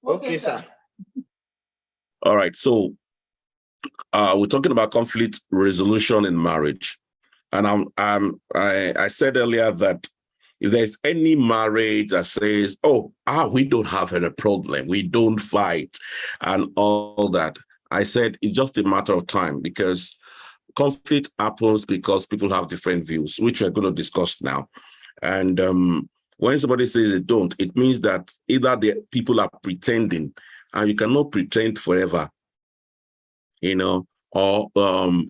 Okay, sir. All right. So we're talking about conflict resolution in marriage. And I said earlier that if there's any marriage that says, we don't have any problem, we don't fight and all that, I said it's just a matter of time, because conflict happens because people have different views, which we're going to discuss now. And when somebody says they don't, it means that either the people are pretending, and you cannot pretend forever, or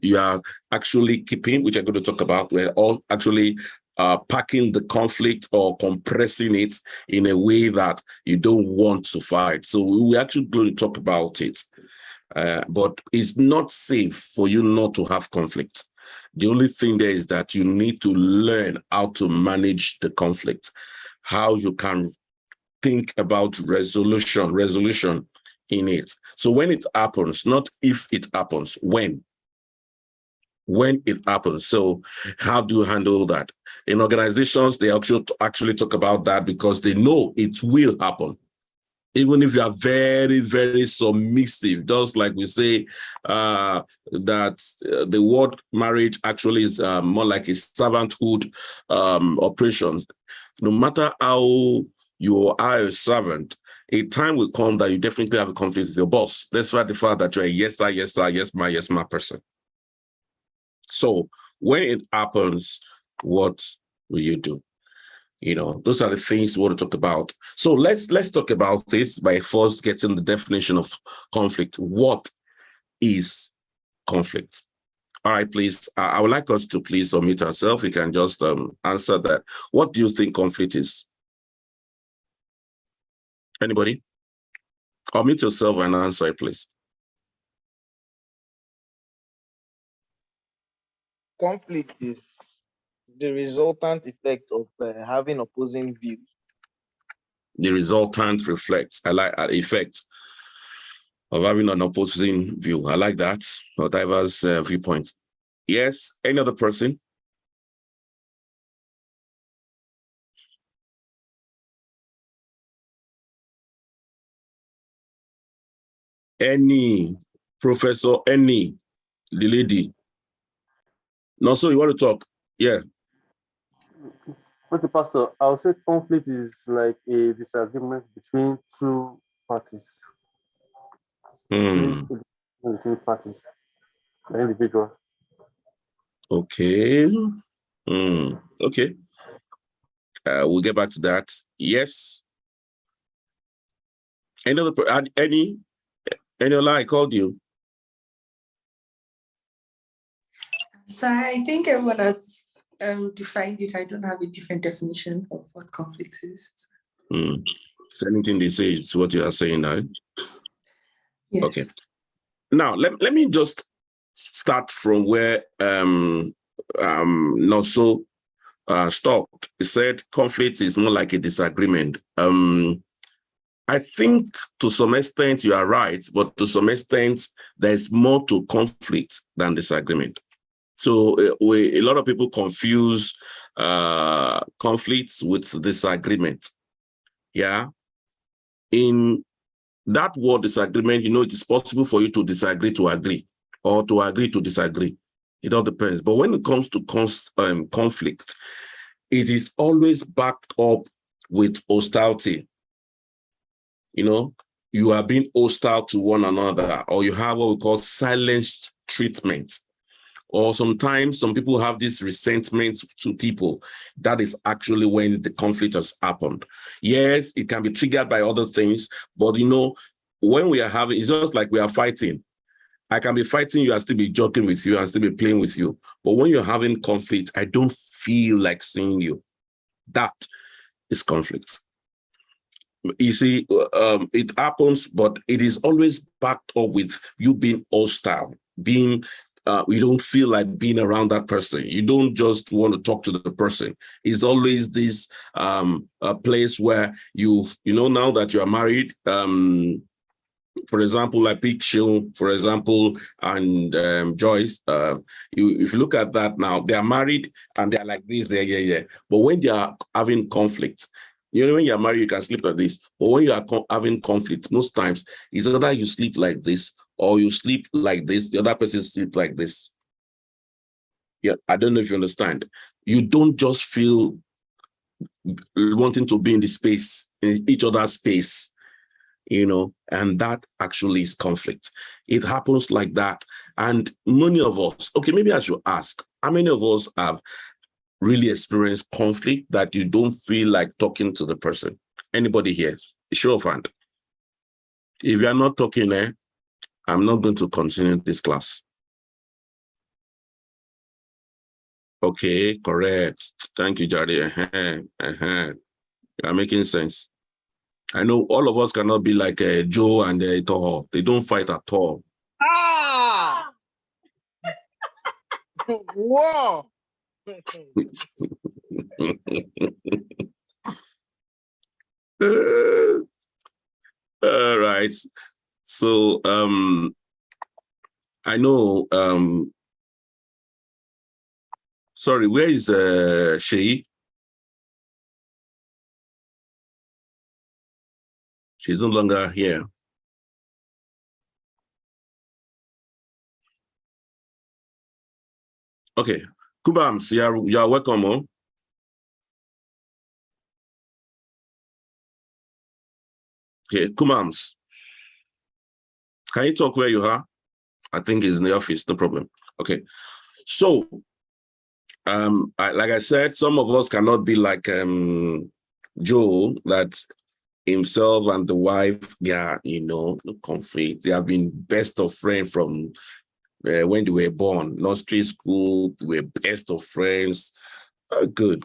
you are actually keeping, which I'm going to talk about, we're all actually packing the conflict or compressing it in a way that you don't want to fight. So we're actually going to talk about it. But it's not safe for you not to have conflict. The only thing there is that you need to learn how to manage the conflict, how you can think about resolution in it. So when it happens, not if it happens, when it happens. So how do you handle that? In organizations, they actually talk about that because they know it will happen. Even if you are very, very submissive, just like we say that the word marriage actually is more like a servanthood operation. No matter how you are a servant, a time will come that you definitely have a conflict with your boss. That's why the fact that you're a yes sir, yes ma person. So when it happens, what will you do? Those are the things we want to talk about. So let's talk about this by first getting the definition of conflict. What is conflict? All right, please. I would like us to please unmute ourselves. We can just answer that. What do you think conflict is? Anybody? Unmute yourself and answer it, please. Conflict is the resultant effect of having opposing views. The resultant effect of having an opposing view. I like that. Or diverse viewpoint. Yes. Any other person? Any professor? Any the lady? No, so you want to talk? Yeah. Okay, Pastor, I'll say conflict is like a disagreement between two parties. Between parties, the individual. Okay. Okay. We'll get back to that. Yes. Any other I called you? So I think everyone has defined it. I don't have a different definition of what conflict is. So anything they say is what you are saying now? Yes. Okay. Now, let me just start from where Noso stopped. He said conflict is more like a disagreement. I think to some extent you are right, but to some extent there's more to conflict than disagreement. So a lot of people confuse conflicts with disagreement. Yeah. In that word disagreement, it is possible for you to disagree to agree, or to agree to disagree. It all depends. But when it comes to conflict, it is always backed up with hostility. You are being hostile to one another, or you have what we call silent treatment. Or sometimes some people have this resentment to people. That is actually when the conflict has happened. Yes, it can be triggered by other things, but when we are having, it's just like we are fighting. I can be fighting you and still be joking with you and still be playing with you. But when you're having conflict, I don't feel like seeing you. That is conflict. You see, it happens, but it is always backed up with you being hostile, you don't feel like being around that person. You don't just want to talk to the person. It's always this a place where now that you are married, for example, like Big Show, for example, and Joyce, if you look at that now, they are married and they're like this, yeah. But when they are having conflict, You know, when you're married, you can sleep like this. But when you are having conflict, most times it's either you sleep like this or you sleep like this, the other person sleep like this. Yeah, I don't know if you understand. You don't just feel wanting to be in the space, in each other's space, you know, and that actually is conflict. It happens like that. And many of us, okay, maybe I should ask, how many of us have really experienced conflict that you don't feel like talking to the person? Anybody here? Show of hand. If you are not talking, I'm not going to continue this class. Okay, correct. Thank you, Jari. You are making sense. I know all of us cannot be like Joe and Toho. They don't fight at all. Ah! Whoa! All right. So I know sorry, where is Shei? She's no longer here. Okay. Kubams, you are welcome. Oh? Okay, Kumams. Can you talk where you are? I think he's in the office, no problem. Okay. So, like I said, some of us cannot be like Joe, that himself and the wife, yeah, you know, no conflict. They have been best of friends from when they were born, nursery school, they were best of friends. Good.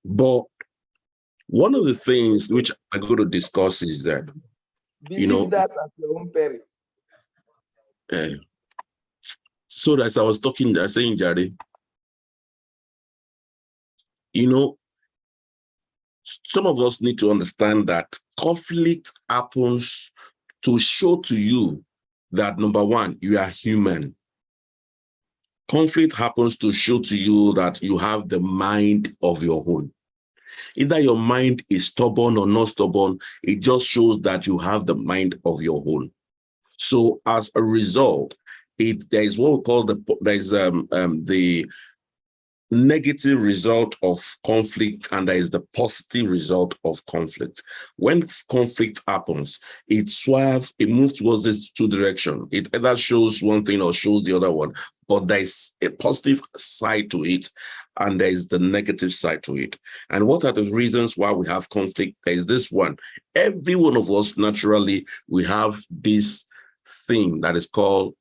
But one of the things which I'm going to discuss is that, Believe that at your own peril. So as I was saying, Jari, you know, some of us need to understand that conflict happens to show to you that, number one, you are human. Conflict happens to show to you that you have the mind of your own. Either your mind is stubborn or not stubborn, it just shows that you have the mind of your own. So as a result, there is what we call the negative result of conflict, and there is the positive result of conflict. When conflict happens, it moves towards these two directions. It either shows one thing or shows the other one, but there is a positive side to it, and there is the negative side to it. And what are the reasons why we have conflict? There is this one. Every one of us, naturally, we have this thing that is called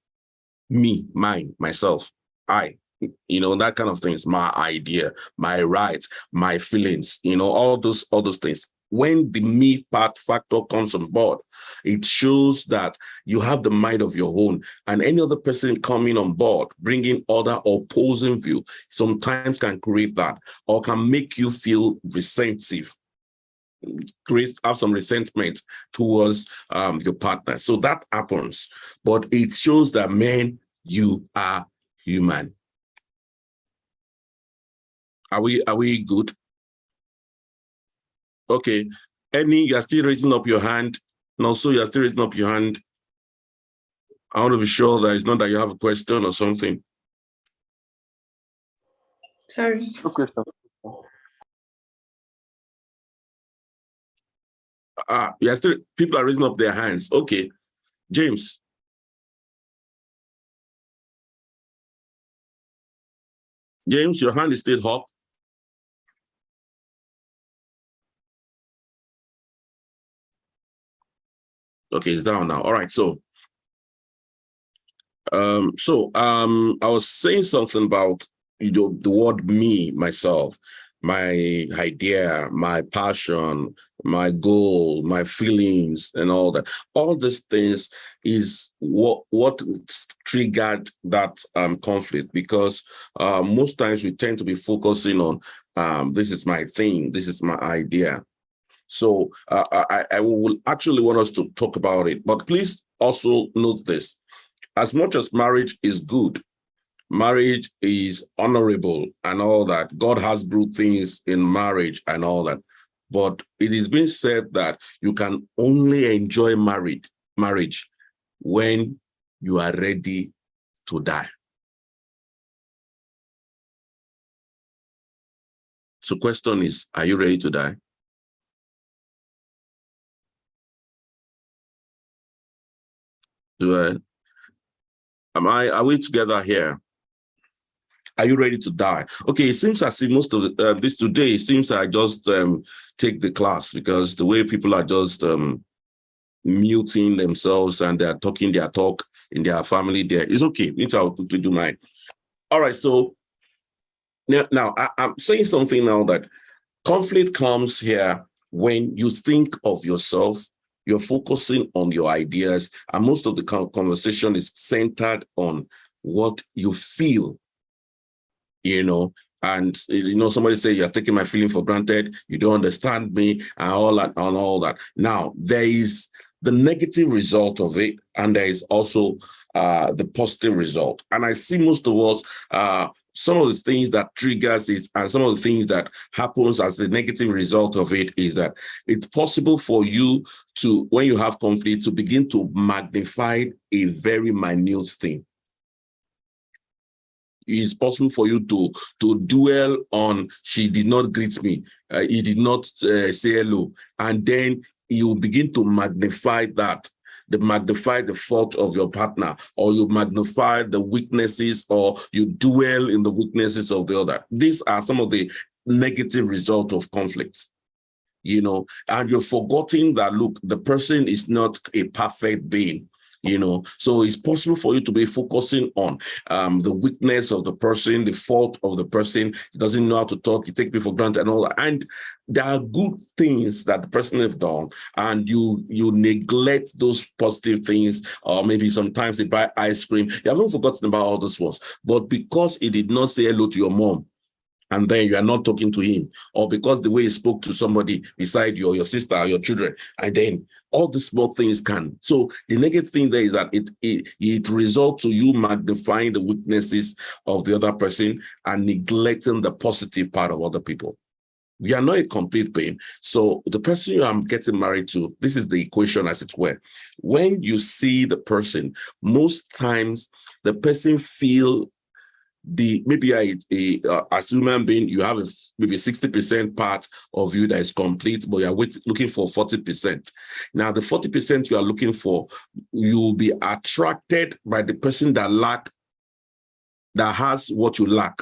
me, mine, myself, I. You know, that kind of things, my idea, my rights, my feelings, you know, all those things. When the me factor comes on board, it shows that you have the mind of your own, and any other person coming on board, bringing other opposing view, sometimes can create that, or can make you feel resentful, have some resentment towards your partner. So that happens, but it shows that, man, you are human. Are we good? Okay. You are still raising up your hand. No, so you are still raising up your hand. I want to be sure that it's not that you have a question or something. Sorry. No question. People are raising up their hands. Okay. James. James, your hand is still up. Okay, it's down now. All right, so I was saying something about, you know, the word me, myself, my idea, my passion, my goal, my feelings, and all that. All these things is what triggered that conflict, because most times we tend to be focusing on this is my thing, this is my idea. So I will actually want us to talk about it, but please also note this. As much as marriage is good, marriage is honorable and all that, God has good things in marriage and all that, But it is being said that you can only enjoy marriage when you are ready to die. So question is, are you ready to die? Are we together here? Are you ready to die? Okay, it seems as if most of this today, it seems I just take the class, because the way people are just muting themselves and they're talking their talk in their family there. It's okay. I'll quickly do mine. All right, so now I'm saying something now, that conflict comes here when you think of yourself, you're focusing on your ideas, and most of the conversation is centered on what you feel, and somebody say, you're taking my feeling for granted, you don't understand me, and all that. Now, there is the negative result of it, and there is also the positive result. And I see most of us, some of the things that triggers it and some of the things that happens as the negative result of it is that it's possible for you to, when you have conflict, to begin to magnify a very minute thing. It's possible for you to dwell on, she did not greet me, he did not say hello, and then you begin to magnify that. Magnify the fault of your partner, or you magnify the weaknesses, or you dwell in the weaknesses of the other. These are some of the negative results of conflicts, and you're forgetting that, look, the person is not a perfect being. So it's possible for you to be focusing on the weakness of the person, the fault of the person. He doesn't know how to talk, he takes me for granted and all that. And there are good things that the person has done, and you neglect those positive things, or maybe sometimes they buy ice cream. You haven't forgotten about all those ones, but because he did not say hello to your mom, and then you are not talking to him, or because the way he spoke to somebody beside you, or your sister, or your children, and then all the small things can. So the negative thing there is that it results to you magnifying the weaknesses of the other person and neglecting the positive part of other people. We are not a complete being. So the person you are getting married to, this is the equation as it were. When you see the person, most times the person feel maybe as human being, you have maybe 60% part of you that is complete, but you're looking for 40%. Now, the 40% you are looking for, you will be attracted by the person that has what you lack.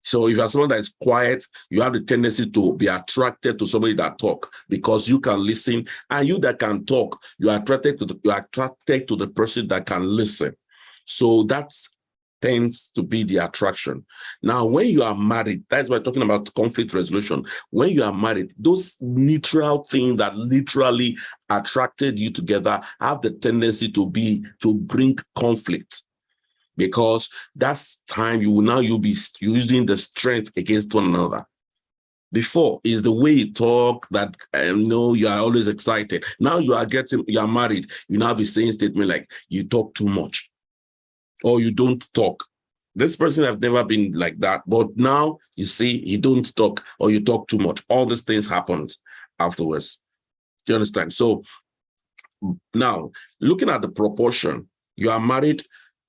So if you're someone that is quiet, you have the tendency to be attracted to somebody that talk, because you can listen, and you that can talk, you are attracted to the person that can listen. So that's tends to be the attraction. Now, when you are married, that's why we're talking about conflict resolution. When you are married, those neutral things that literally attracted you together have the tendency to bring conflict, because that's time you'll be using the strength against one another. Before is the way you talk that you are always excited. Now you are married, you now be saying statement like, you talk too much, or you don't talk. This person have never been like that, but now you see you don't talk, or you talk too much. All these things happen afterwards. Do you understand? So now, looking at the proportion, you are married,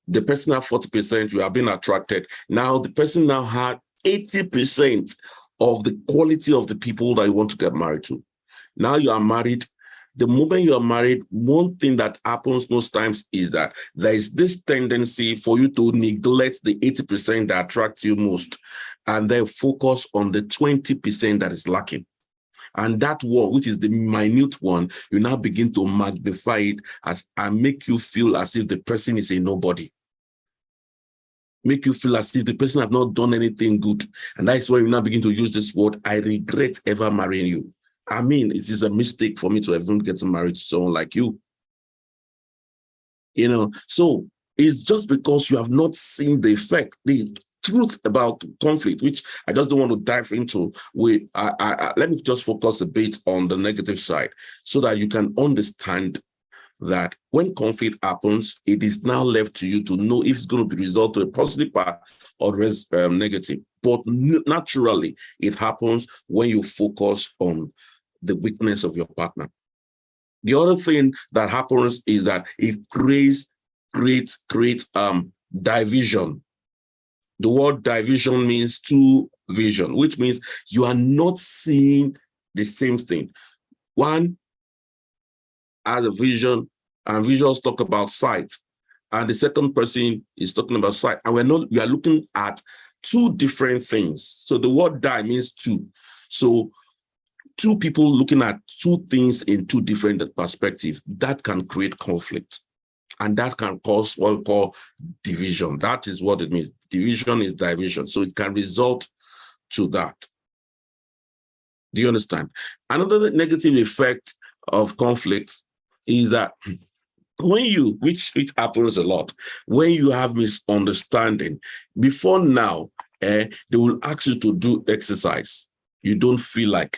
the person have 40%, you have been attracted. Now the person now had 80% of the quality of the people that you want to get married to. Now you are married. The moment you are married, one thing that happens most times is that there is this tendency for you to neglect the 80% that attracts you most, and then focus on the 20% that is lacking. And that one, which is the minute one, you now begin to magnify it and make you feel as if the person is a nobody. Make you feel as if the person have not done anything good. And that's why you now begin to use this word, I regret ever marrying you. I mean, it is a mistake for me to even get married to someone like you. So it's just because you have not seen the effect, the truth about conflict, which I just don't want to dive into. Let me just focus a bit on the negative side, so that you can understand that when conflict happens, it is now left to you to know if it's going to be resolved to a positive part or negative. But naturally, it happens when you focus on the weakness of your partner. The other thing that happens is that it creates division. The word division means two vision, which means you are not seeing the same thing. One has a vision, and visuals talk about sight, and the second person is talking about sight, and we are looking at two different things. So the word die means two. So two people looking at two things in two different perspectives, that can create conflict. And that can cause what we call division. That is what it means. Division is division. So it can result to that. Do you understand? Another negative effect of conflict is that when you, which happens a lot, when you have misunderstanding, before now, they will ask you to do exercise. You don't feel like.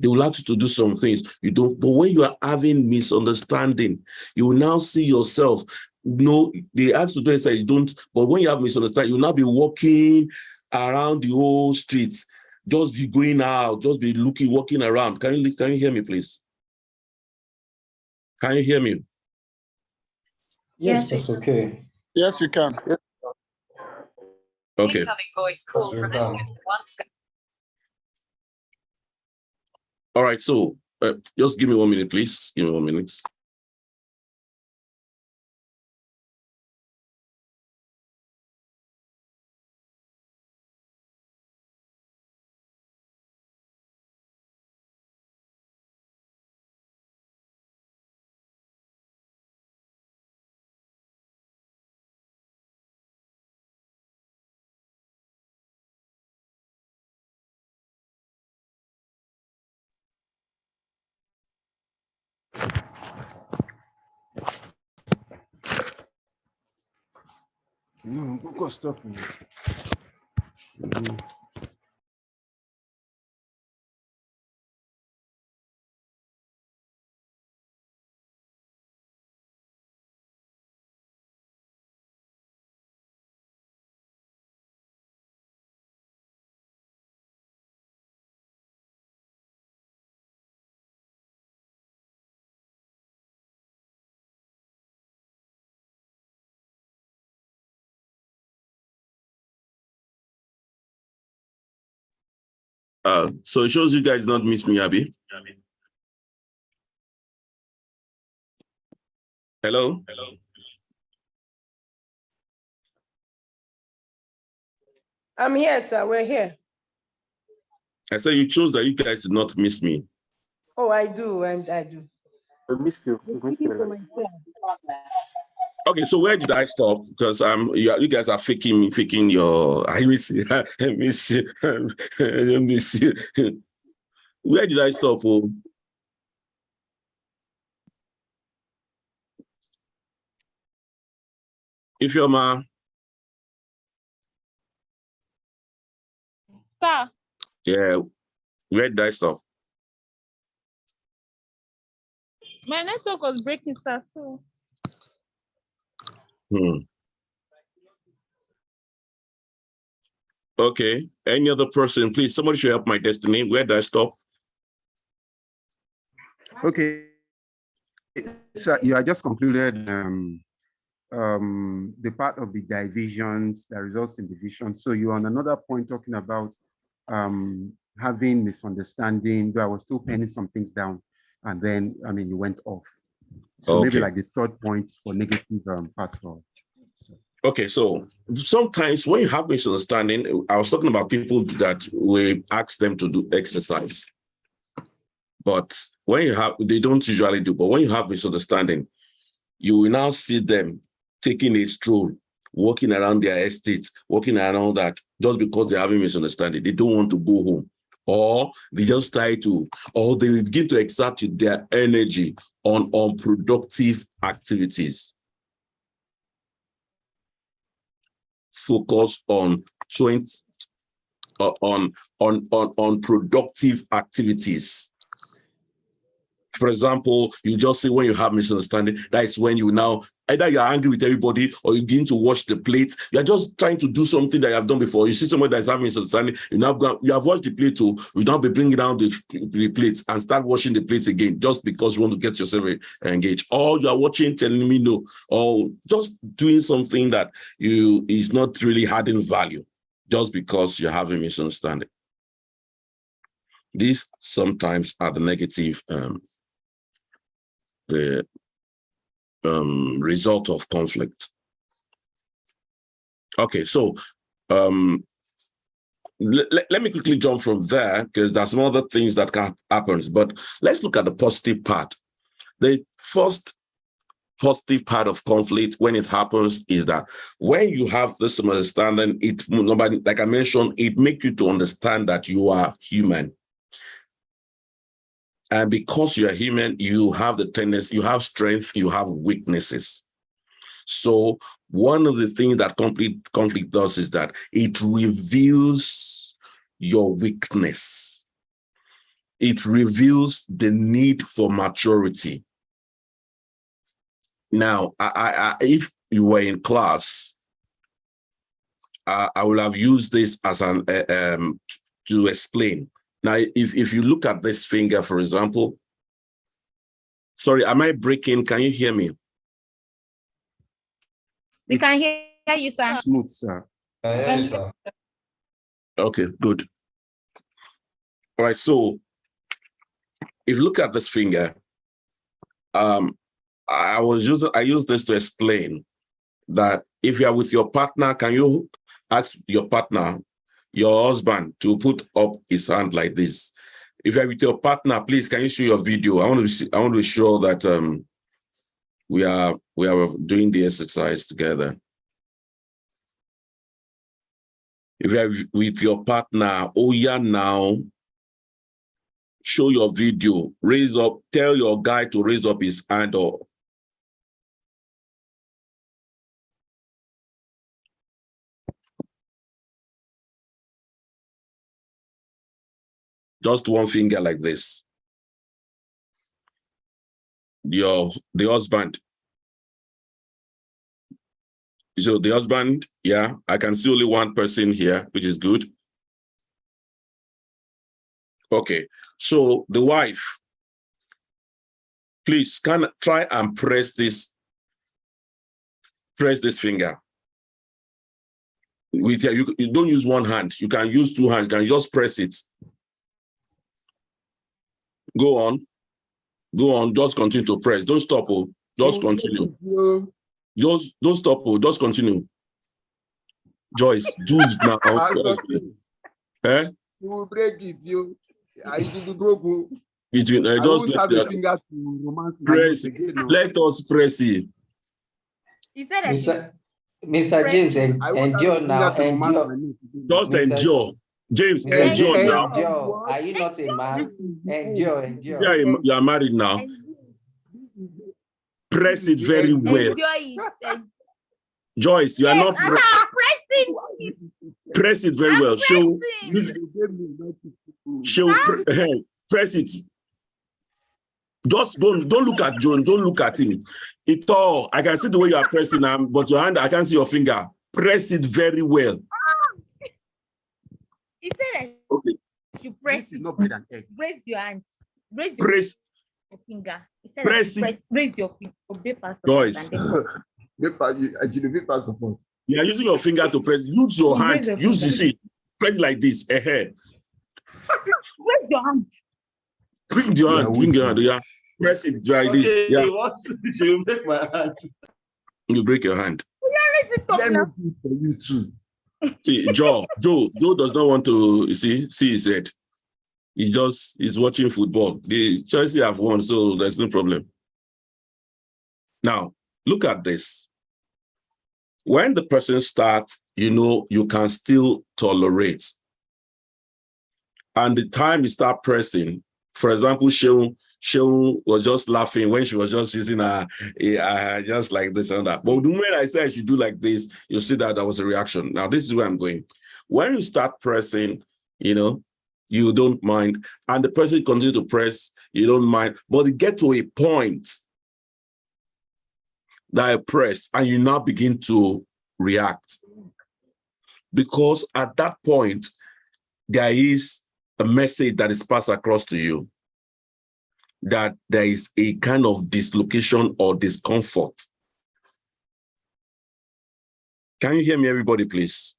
They will ask you to do some things you don't. But when you are having misunderstanding, you will now see yourself. No, they ask you to do exercise, you don't. But when you have misunderstanding, you'll now be walking around the whole streets, just be going out, just be looking, walking around. Can you hear me, please? Can you hear me? Yes, that's okay. Yes, we can. Okay. Incoming voice call from anyone once. All right, so just give me 1 minute, please. Give me 1 minute. No, go stop me. So it shows you guys not miss me, Abby. Hello? I'm here, sir. We're here. I said you chose that you guys did not miss me. Oh, I do. I do. I missed you. I missed you. Okay, so where did I stop? Because you guys are faking your. I miss you. I miss you. I miss you. Where did I stop? Oh? If you're ma. Sir. Yeah. Where did I stop? My network was breaking, sir. So. Okay. Any other person, please? Somebody should help my destiny. Where did I stop? Okay. So you are just concluded the part of the divisions that results in division. So you're on another point talking about having misunderstanding, though I was still penning some things down. And then, you went off. So okay. Maybe like the third point for negative parts. Okay, so sometimes when you have misunderstanding, I was talking about people that we ask them to do exercise. But when you have, they don't usually do, but when you have misunderstanding, you will now see them taking a stroll, walking around their estates, walking around that just because they're having misunderstanding. They don't want to go home. Or they just try to, or they begin to exert their energy on unproductive activities. Focus on productive activities. For example, you just say when you have misunderstanding, that is when you now Either you're angry with everybody or you begin to wash the plates. You're just trying to do something that you have done before. You see somebody that's having misunderstanding, you have washed the plate too. You now be bringing down the plates and start washing the plates again just because you want to get yourself engaged. Or you are watching, telling me no, or just doing something that is not really adding value just because you're having misunderstanding. These sometimes are the negative result of conflict. Okay, so let me quickly jump from there because there's some other things that can happen. But let's look at the positive part. The first positive part of conflict when it happens is that when you have this understanding, like I mentioned, it makes you to understand that you are human. And because you are human, you have the tendency, you have strength, you have weaknesses. So one of the things that conflict does is that it reveals your weakness. It reveals the need for maturity. Now, if you were in class, I will have used this as an to explain. Now, if you look at this finger, for example, sorry, am I breaking? Can you hear me? We can hear you, sir. Smooth, sir. Yes, sir. Okay, good. All right, so if you look at this finger, I use this to explain that if you are with your partner, can you ask your partner, your husband, to put up his hand like this? If you're with your partner, please, can you show your video? I want to be sure that we are doing the exercise together. If you're with your partner, oh yeah, now show your video. Raise up. Tell your guy to raise up his hand or. Just one finger like this. The husband. So the husband, yeah, I can see only one person here, which is good. Okay, so the wife, please try and press this finger. With you don't use one hand, you can use two hands, you can just press it. Go on, just continue to press. Don't stop, just continue. Just don't stop, just continue. Joyce, do it now. Eh? You will break it, you. I will be broken. I won't have a finger to romance press. again, Let us press it. He said Mr. James, endure now. Endure. Just endure. James, endure now. Endure. Are you not a man? Endure. Yeah, you are married now. Press it very well. Joyce, you are not pressing. Press it very well. Press it. Just don't look at John. Don't look at him. I can see the way you are pressing him, but your hand, I can't see your finger. Press it very well. He said, okay. You press it. Not bread and egg. Raise your hands. Raise your finger. He said, raise your finger. Joyce. You are using your finger to press. Use your hand. Use the sheet. Press it like this. Raise your hand. Bring your hand. Bring your hand. Yeah. Press it like this. Yeah. What? You break my hand. You break your hand. Let me do it for you too. See, Joe does not want to see his head. He's watching football. The Chelsea have won, so there's no problem. Now, look at this. When the person starts, you can still tolerate. And the time you start pressing, for example, Sheung was just laughing when she was just using just like this and that. But the moment I said she do like this, you see that there was a reaction. Now, this is where I'm going. When you start pressing, you don't mind. And the person continues to press, you don't mind. But you get to a point that I press, and you now begin to react. Because at that point, there is a message that is passed across to you that there is a kind of dislocation or discomfort. Can you hear me, everybody, please?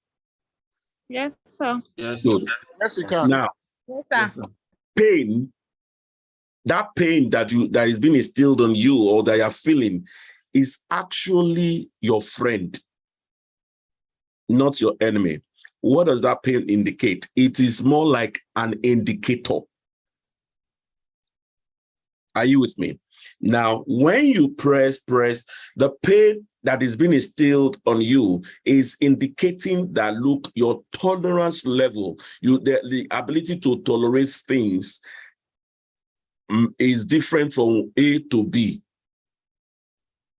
Yes, sir. Yes. Good. Yes, you can. Now, Yes, sir. pain, that pain that is being instilled on you or that you're feeling is actually your friend, not your enemy. What does that pain indicate? It is more like an indicator. Are you with me? Now, when you press, the pain that is being instilled on you is indicating that, look, your tolerance level, the ability to tolerate things is different from A to B.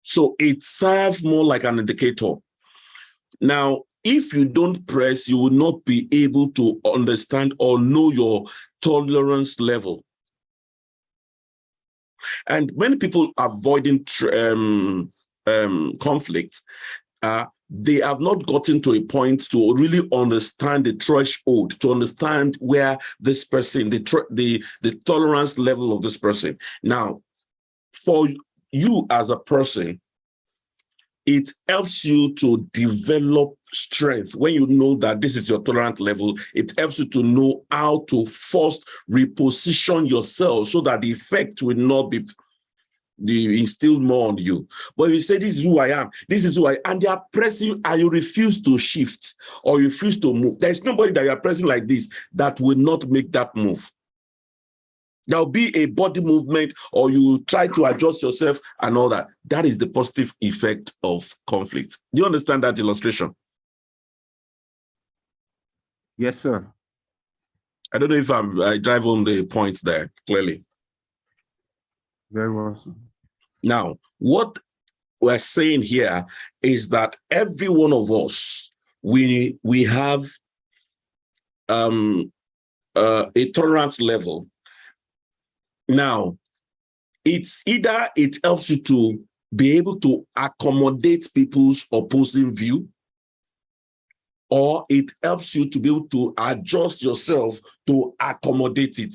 So it serves more like an indicator. Now, if you don't press, you will not be able to understand or know your tolerance level. And when people avoiding conflicts, they have not gotten to a point to really understand the threshold, to understand where this person, the tolerance level of this person. Now, for you as a person, it helps you to develop strength. When you know that this is your tolerant level, it helps you to know how to first reposition yourself so that the effect will not be instilled more on you. But if you say, this is who I am, this is who I am, and they are pressing and you refuse to shift or you refuse to move, there's nobody that you are pressing like this that will not make that move. There'll be a body movement, or you try to adjust yourself and all that. That is the positive effect of conflict. Do you understand that illustration? Yes, sir. I don't know if I drive home the point there clearly. Very well, sir. Now, what we're saying here is that every one of us, we have a tolerance level. Now, it's either it helps you to be able to accommodate people's opposing view, or it helps you to be able to adjust yourself to accommodate it.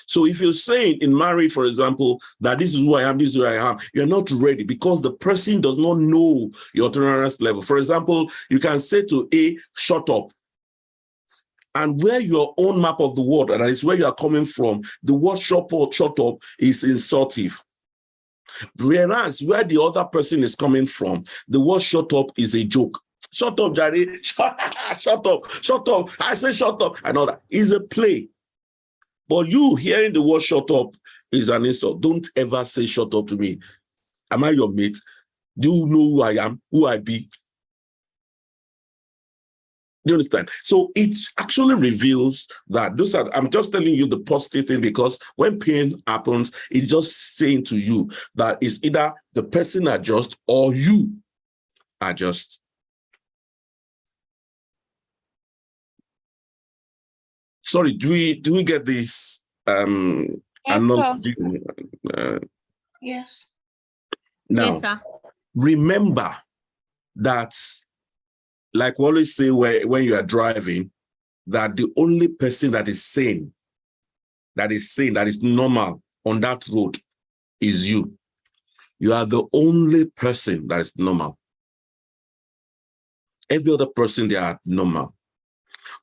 So if you're saying in marriage, for example, that this is who I am, this is who I am, you're not ready because the person does not know your tolerance level. For example, you can say to A, shut up. And where your own map of the world, and that is where you are coming from, the word shut up is insultive. Whereas where the other person is coming from, the word shut up is a joke. Shut up, Jerry. Shut up. I say shut up. And all that is a play. But you hearing the word shut up is an insult. Don't ever say shut up to me. Am I your mate? Do you know who I am, who I be? Do you understand? So it actually reveals that I'm just telling you the positive thing, because when pain happens, it's just saying to you that it's either the person adjusts or you adjust. Sorry, do we get this? Yes, Yes. Now, yes, sir. remember that, like we always say when you are driving, that the only person that is sane, that is normal on that road is you. You are the only person that is normal. Every other person, they are normal.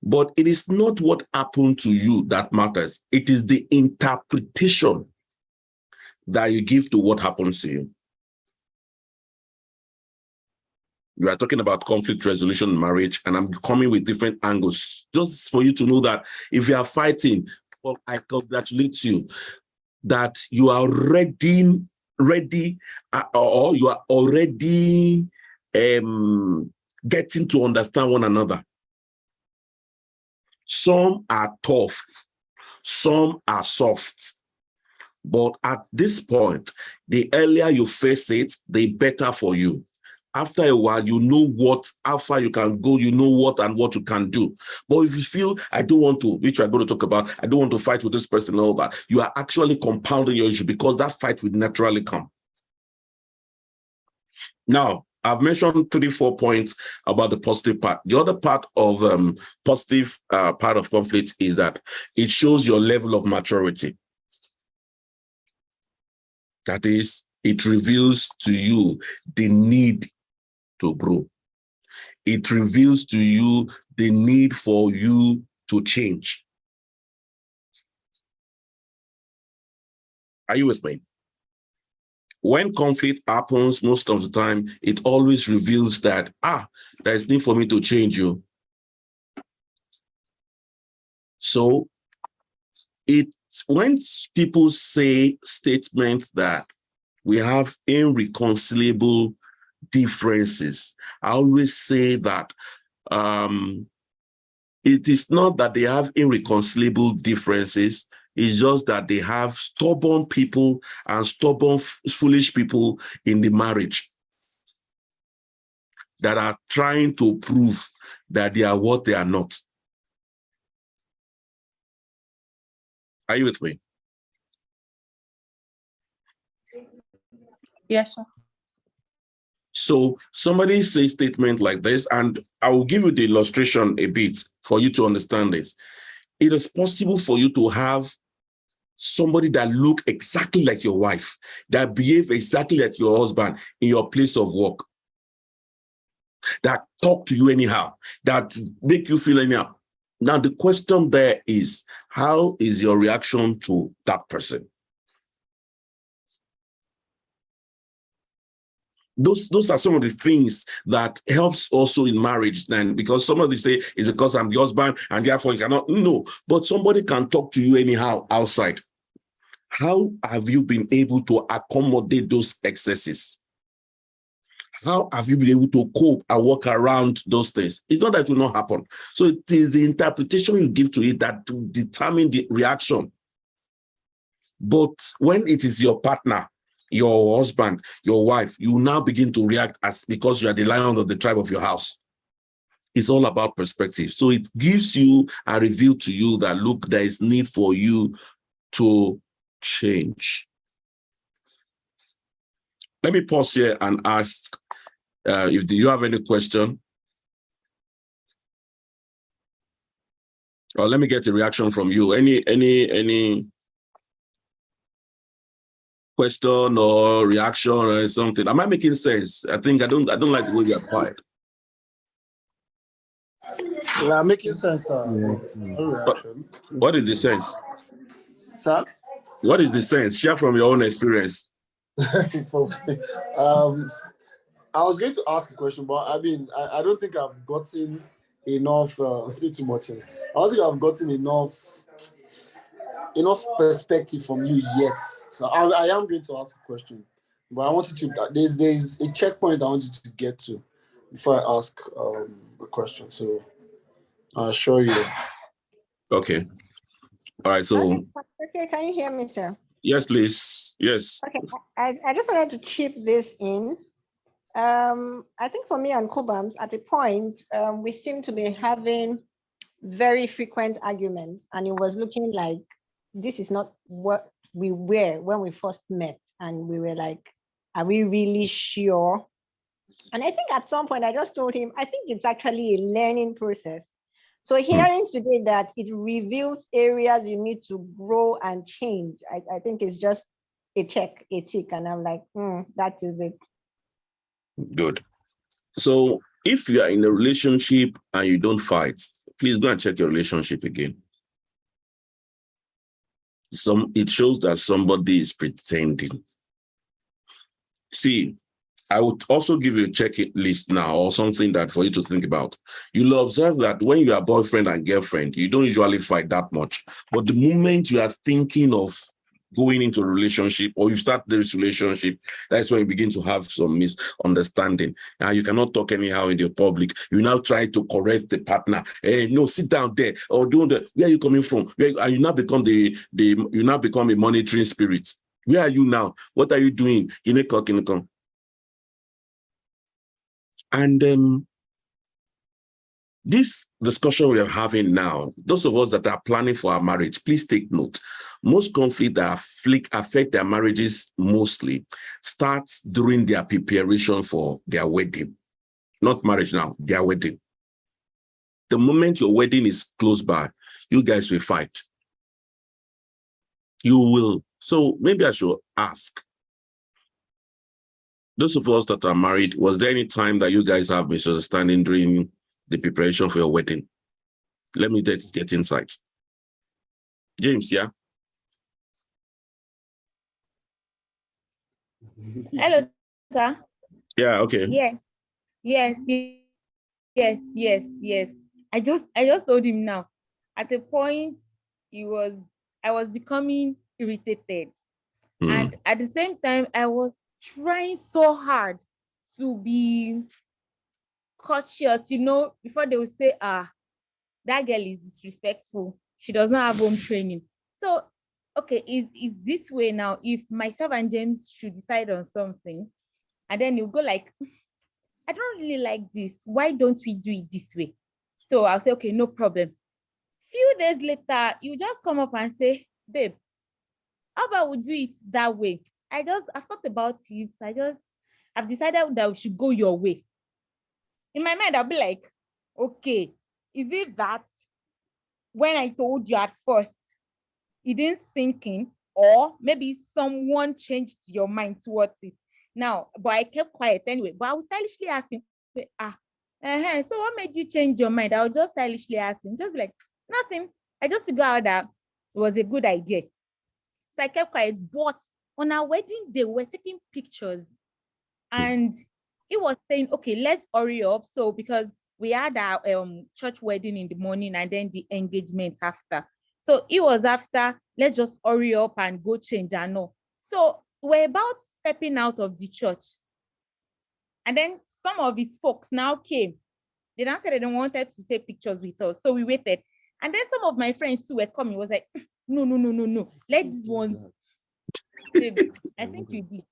But it is not what happened to you that matters. It is the interpretation that you give to what happens to you. We are talking about conflict resolution in marriage, and I'm coming with different angles, just for you to know that if you are fighting, well, I congratulate you that you are ready, or you are already getting to understand one another. Some are tough, some are soft. But at this point, the earlier you face it, the better for you. After a while, you know how far you can go, you know what you can do. But if you feel, I don't want to, which we're going to talk about, I don't want to fight with this person and all that, you are actually compounding your issue, because that fight will naturally come. Now, I've mentioned 3-4 points about the positive part. The other part of positive part of conflict is that it shows your level of maturity. That is, it reveals to you the need to grow. It reveals to you the need for you to change. Are you with me? When conflict happens, most of the time, it always reveals that, there's need for me to change you. So when people say statements that we have irreconcilable differences, I always say that it is not that they have irreconcilable differences. It's just that they have stubborn people and stubborn, foolish people in the marriage that are trying to prove that they are what they are not. Are you with me? Yes, sir. So somebody says a statement like this, and I will give you the illustration a bit for you to understand this. It is possible for you to have somebody that look exactly like your wife, that behave exactly like your husband in your place of work, that talk to you anyhow, that make you feel anyhow. Now, the question there is, how is your reaction to that person? Those are some of the things that helps also in marriage then, because some of them say it's because I'm the husband and therefore you cannot. No, but somebody can talk to you anyhow outside. How have you been able to accommodate those excesses? How have you been able to cope and work around those things? It's not that it will not happen. So it is the interpretation you give to it that will determine the reaction. But when it is your partner, your husband, your wife, you now begin to react as because you are the lion of the tribe of your house. It's all about perspective. So it gives you and reveal to you that, look, there is need for you to change. Let me pause here and ask if do you have any question? Or let me get a reaction from you. Any question or reaction or something? Am I making sense? I think I don't like the way you are quiet. Yeah, making sense, sir. What is the sense? Sir? What is the sense? Share from your own experience. I was going to ask a question, but I mean, I don't think I've gotten enough, say too much things. I don't think I've gotten enough perspective from you yet. So I am going to ask a question, but I want you to, there's a checkpoint I want you to get to before I ask the question. So I'll show you. Okay. All right. So. Okay, can you hear me, sir? Yes, please. Yes. Okay. I just wanted to chip this in. I think for me and Cobams, at a point, we seem to be having very frequent arguments, and it was looking like this is not what we were when we first met, and we were like, are we really sure? And I think at some point I just told him, I think it's actually a learning process. So hearing today that it reveals areas you need to grow and change, I think it's just a check, a tick, and I'm like, that is it. Good. So if you are in a relationship and you don't fight, please go and check your relationship again. It shows that somebody is pretending. See, I would also give you a checklist now or something that for you to think about. You'll observe that when you are boyfriend and girlfriend, you don't usually fight that much. But the moment you are thinking of going into a relationship or you start this relationship, that's when you begin to have some misunderstanding. Now you cannot talk anyhow in the public. You now try to correct the partner. Hey, no, sit down there or do the, where are you coming from? And you now become a monitoring spirit. Where are you now? What are you doing? And This discussion we are having now, those of us that are planning for our marriage, please take note. Most conflict that affect their marriages mostly starts during their preparation for their wedding. Not marriage now, their wedding. The moment your wedding is close by, you guys will fight. You will. So maybe I should ask, those of us that are married, was there any time that you guys have misunderstanding during the preparation for your wedding? Let me get insights. James, yeah? Hello, sir. Yeah, okay. Yeah. Yes. I just told him now. At a point, I was becoming irritated. And at the same time, I was trying so hard to be cautious, before they would say, that girl is disrespectful. She does not have home training. So, okay, is this way now. If myself and James should decide on something, and then you go like, I don't really like this. Why don't we do it this way? So I'll say, okay, no problem. Few days later, you just come up and say, babe, how about we do it that way? I've thought about it. I've decided that we should go your way. In my mind, I'll be like, okay, is it that when I told you at first, it didn't sink in, or maybe someone changed your mind towards it? Now, but I kept quiet anyway. But I was stylishly asking, so what made you change your mind? I was just stylishly asking, just be like, nothing. I just figured out that it was a good idea. So I kept quiet. But on our wedding day, we were taking pictures, and he was saying, okay, let's hurry up. So because we had our church wedding in the morning and then the engagement after. So it was after, let's just hurry up and go change and all. So we're about stepping out of the church. And then some of his folks now came. They now said they wanted to take pictures with us. So we waited. And then some of my friends too were coming. It was like, no. Let this one. I think you did.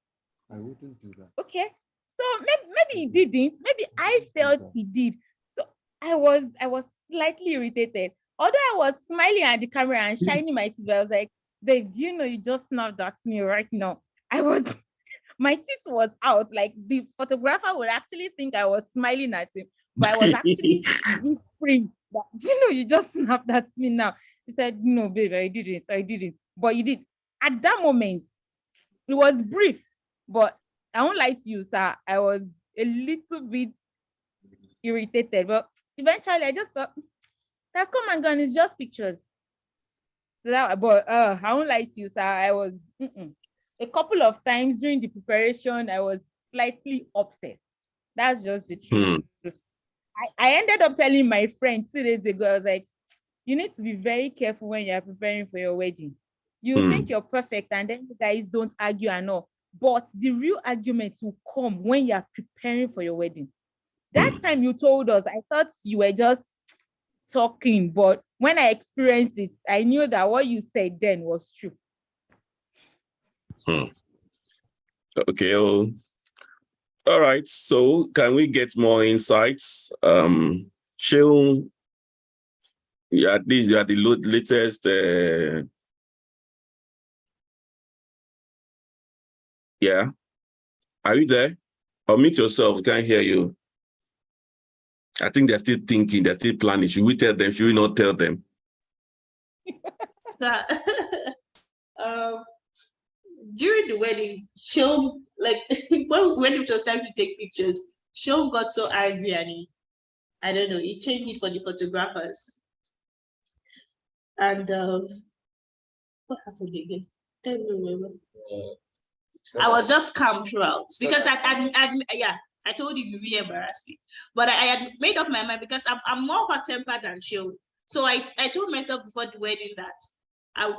I wouldn't do that. Okay. So maybe he didn't. Maybe I felt he did. So I was slightly irritated. Although I was smiling at the camera and shining my teeth, I was like, babe, do you know you just snapped at me right now? My teeth was out. Like the photographer would actually think I was smiling at him, but I was actually whispering that, do you know you just snapped at me now? He said, no, babe, I didn't. But you did. At that moment, it was brief, but I won't lie to you, sir. I was a little bit irritated, but eventually I just felt, that's come and gone. It's just pictures. So I won't lie to you, sir. I was a couple of times during the preparation, I was slightly upset. That's just the truth. I ended up telling my friend 2 days ago, I was like, you need to be very careful when you're preparing for your wedding. You think you're perfect, and then you guys don't argue and all. But the real arguments will come when you're preparing for your wedding. That time you told us, I thought you were just talking, but when I experienced it, I knew that what you said then was true. Okay. All right. So can we get more insights? Sheol, these are the latest. Yeah. Are you there? Unmute yourself. Can't hear you. I think they're still thinking, they're still planning. Should we tell them? Should we not tell them? During the wedding, Sheol, like when it was time to take pictures, Sheol got so angry and I don't know, he changed it for the photographers. And what happened again? I don't remember. I was just calm throughout because I told him you really embarrassed me, but I had made up my mind because I'm more hot-tempered than Sheol. So I told myself before the wedding that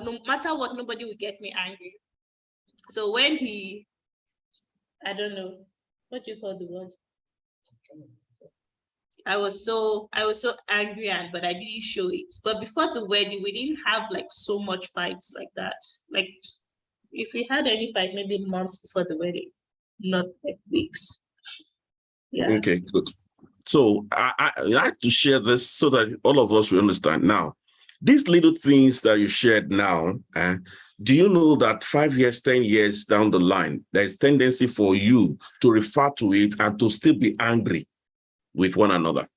no matter what, nobody will get me angry. So when I don't know, what do you call the word? I was so angry, but I didn't show it. But before the wedding, we didn't have like so much fights like that. Like if we had any fight, maybe months before the wedding, not like weeks. Yeah. Okay, good. So I like to share this so that all of us will understand. Now, these little things that you shared now, do you know that 5 years, 10 years down the line, there's tendency for you to refer to it and to still be angry with one another?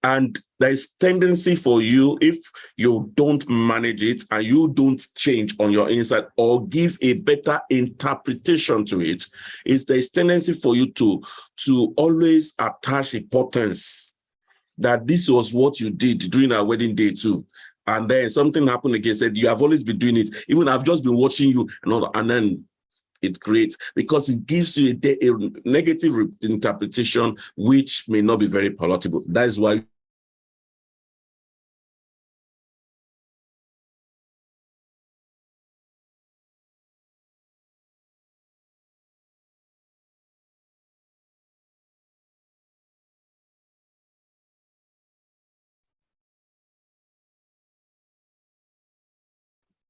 And there's tendency for you, if you don't manage it and you don't change on your inside or give a better interpretation to it, is there's tendency for you to always attach importance that this was what you did during our wedding day too. And then something happened again, said, you have always been doing it. Even I've just been watching you and then it creates, because it gives you a negative interpretation, which may not be very palatable. That is why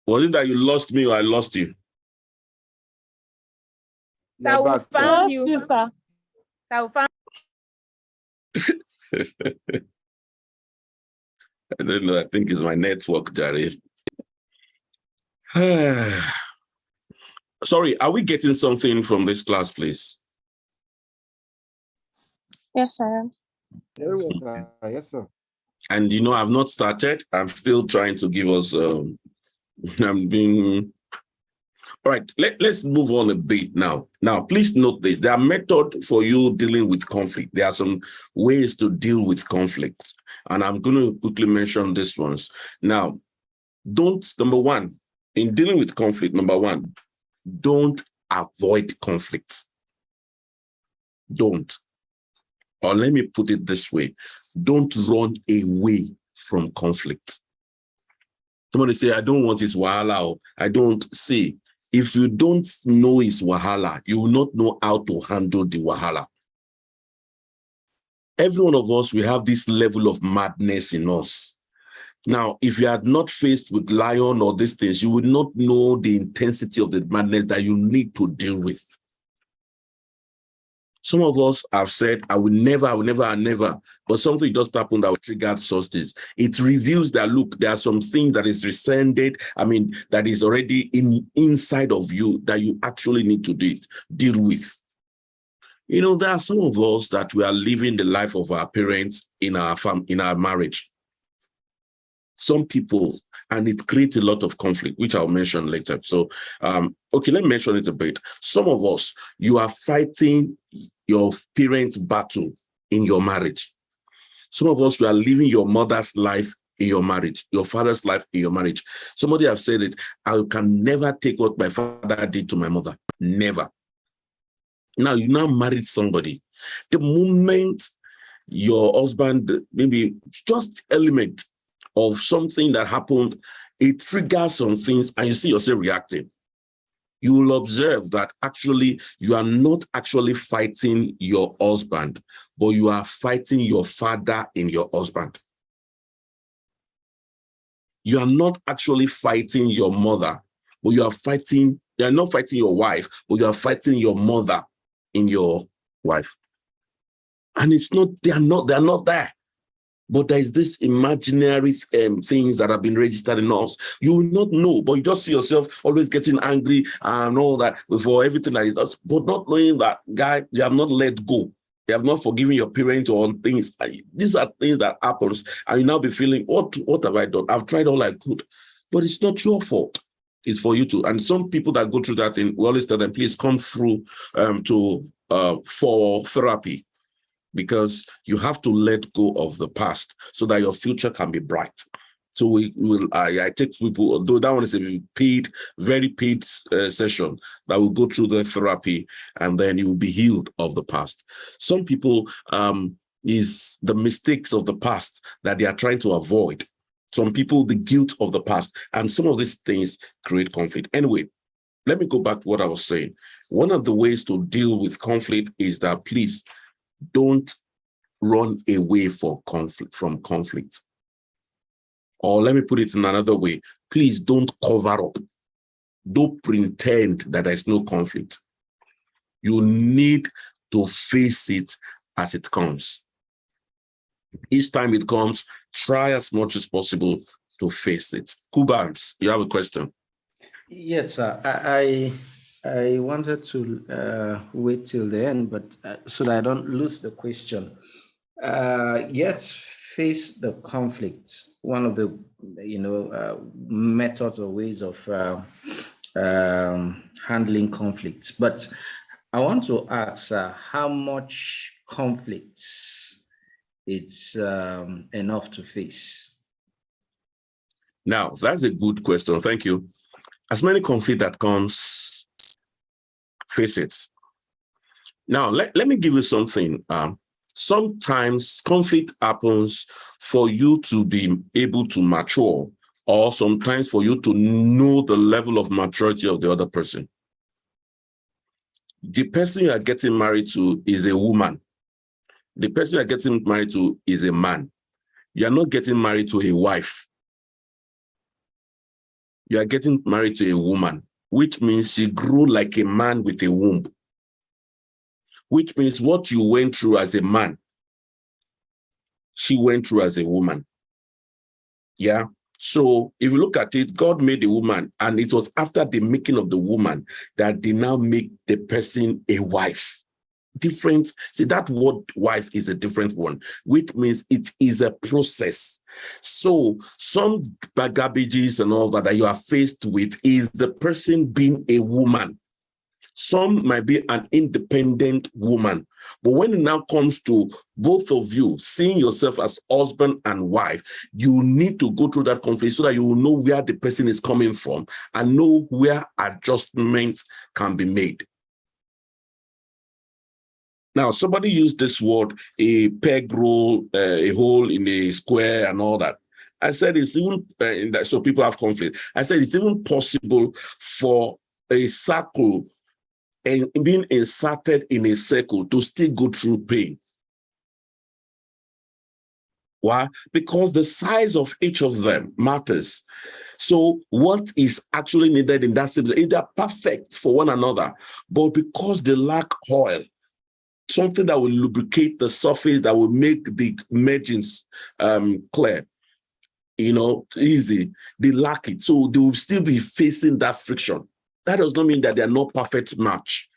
was it that you lost me or I lost you? So we found you, sir. So we found I don't know. I think it's my network, Jerry. Sorry, are we getting something from this class, please? Yes, I am. Yes, sir. And you know, I've not started. I'm still trying to give us. I'm being. All right. Let's move on a bit now. Now, please note this: there are methods for you dealing with conflict. There are some ways to deal with conflicts, and I'm going to quickly mention these ones. Now, number one, in dealing with conflict, number one, don't avoid conflict. Don't. Or let me put it this way: don't run away from conflict. Somebody say, I don't want his wahala. Or I don't see. If you don't know his wahala, you will not know how to handle the wahala. Every one of us, we have this level of madness in us. Now, if you had not faced with lion or these things, you would not know the intensity of the madness that you need to deal with. Some of us have said, I will never, but something just happened that will trigger solstice. It reveals that, look, there are some things that is rescinded, that is already inside of you that you actually need to deal with. You know, there are some of us that we are living the life of our parents in our marriage. Some people, and it creates a lot of conflict, which I'll mention later. So, okay, let me mention it a bit. Some of us, you are fighting your parents' battle in your marriage. Some of us, you are living your mother's life in your marriage, your father's life in your marriage. Somebody have said it, I can never take what my father did to my mother. Never. Now, you now married somebody. The moment your husband, maybe just element of something that happened, it triggers some things and you see yourself reacting. You will observe that actually you are not actually fighting your husband, but you are fighting your father in your husband. You are not actually fighting your mother, but you are not fighting your wife, but you are fighting your mother in your wife. And they are not there. But there is this imaginary things that have been registered in us. You will not know, but you just see yourself always getting angry and all that for everything that it does, but not knowing that, guy, you have not let go. You have not forgiven your parents on things. These are things that happens, and you now be feeling, what have I done? I've tried all I could, but it's not your fault. It's for you to. And some people that go through that thing, we always tell them, please come through for therapy. Because you have to let go of the past so that your future can be bright. So I take people, though that one is a very paid session that will go through the therapy, and then you will be healed of the past. Some people is the mistakes of the past that they are trying to avoid. Some people, the guilt of the past, and some of these things create conflict. Anyway, let me go back to what I was saying. One of the ways to deal with conflict is that please don't run away from conflict. Or let me put it in another way. Please don't cover up. Don't pretend that there's no conflict. You need to face it as it comes. Each time it comes, try as much as possible to face it. Kubams, you have a question? Yes, sir. I wanted to wait till the end, but so that I don't lose the question. Yes, face the conflict. One of the methods or ways of handling conflicts. But I want to ask how much conflicts it's enough to face. Now, that's a good question. Thank you. As many conflict that comes, face it. Now, let me give you something. Sometimes conflict happens for you to be able to mature, or sometimes for you to know the level of maturity of the other person. The person you are getting married to is a woman. The person you are getting married to is a man. You are not getting married to a wife. You are getting married to a woman, which means she grew like a man with a womb. Which means what you went through as a man, she went through as a woman. Yeah. So if you look at it, God made the woman, and it was after the making of the woman that they now make the person a wife. Different. See, that word wife is a different one, which means it is a process. So some baggages and all that you are faced with is the person being a woman. Some might be an independent woman. But when it now comes to both of you seeing yourself as husband and wife, you need to go through that conflict so that you will know where the person is coming from and know where adjustments can be made. Now, somebody used this word, a peg roll, a hole in a square and all that. I said it's even, so people have conflict. I said it's even possible for a circle and being inserted in a circle to still go through pain. Why? Because the size of each of them matters. So what is actually needed in that system is they're perfect for one another, but because they lack oil, something that will lubricate the surface, that will make the margins clear, easy, they lack it. So they will still be facing that friction. That does not mean that they are not perfect match.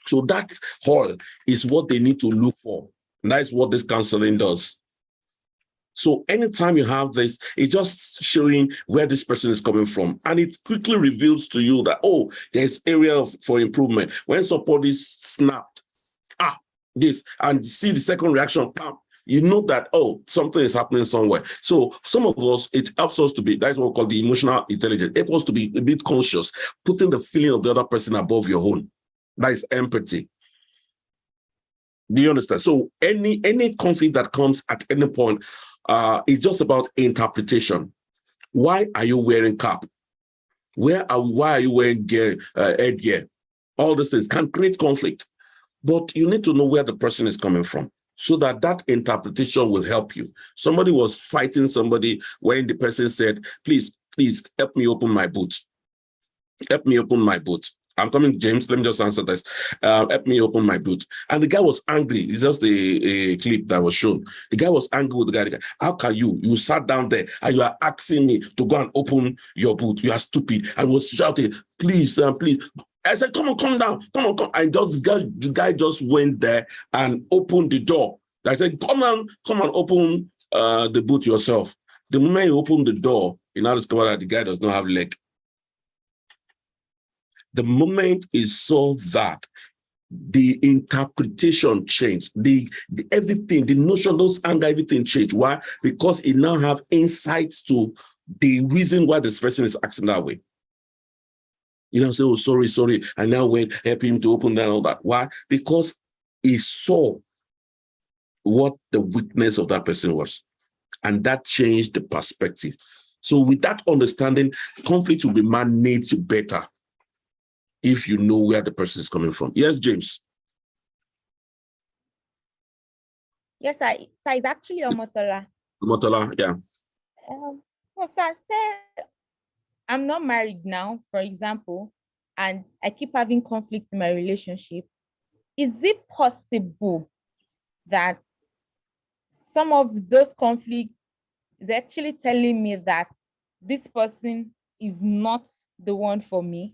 So that oil is what they need to look for. And that is what this counseling does. So anytime you have this, it's just showing where this person is coming from. And it quickly reveals to you that, oh, there's area for improvement. When somebody snapped, this, and see the second reaction, you know that, oh, something is happening somewhere. So some of us, it helps us to be, that's what we call the emotional intelligence. It helps us to be a bit conscious, putting the feeling of the other person above your own. That is empathy. Do you understand? So any conflict that comes at any point is just about interpretation. Why are you wearing cap? Why are you wearing headgear? All these things can create conflict. But you need to know where the person is coming from so that that interpretation will help you. Somebody was fighting somebody when the person said, please help me open my boot. Help me open my boot. I'm coming, James. Let me just answer this. Help me open my boot. And the guy was angry. It's just a clip that was shown. The guy was angry with the guy. How can you? You sat down there and you are asking me to go and open your boot. You are stupid. And was shouting, please, please. I said, come on, come down. Come on, come. And the guy just went there and opened the door. I said, come on, open the boot yourself. The moment you open the door, you now discover that the guy does not have leg. The moment is so that the interpretation changed, the everything, the notion, those anger, everything changed. Why? Because it now have insights to the reason why this person is acting that way. Say, oh, sorry. I now went, help him to open that and all that. Why? Because he saw what the weakness of that person was. And that changed the perspective. So with that understanding, conflict will be managed better if you know where the person is coming from. Yes, James. Yes, sir. So it's actually Omotola. Omotola, yeah. Well, sir, say I'm not married now, for example, and I keep having conflict in my relationship. Is it possible that some of those conflicts is actually telling me that this person is not the one for me?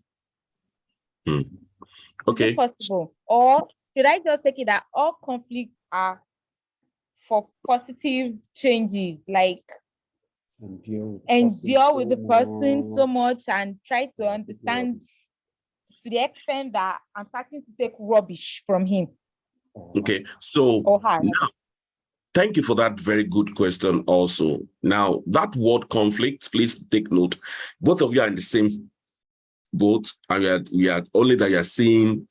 Is Okay. it possible? Or should I just take it that all conflicts are for positive changes, like endure with the person so much and try to understand to the extent that I'm starting to take rubbish from him? Okay. So or her? now, thank you for that very good question also. Now, that word conflict, please take note. Both of you are in the same boat, and we are only that you're seeing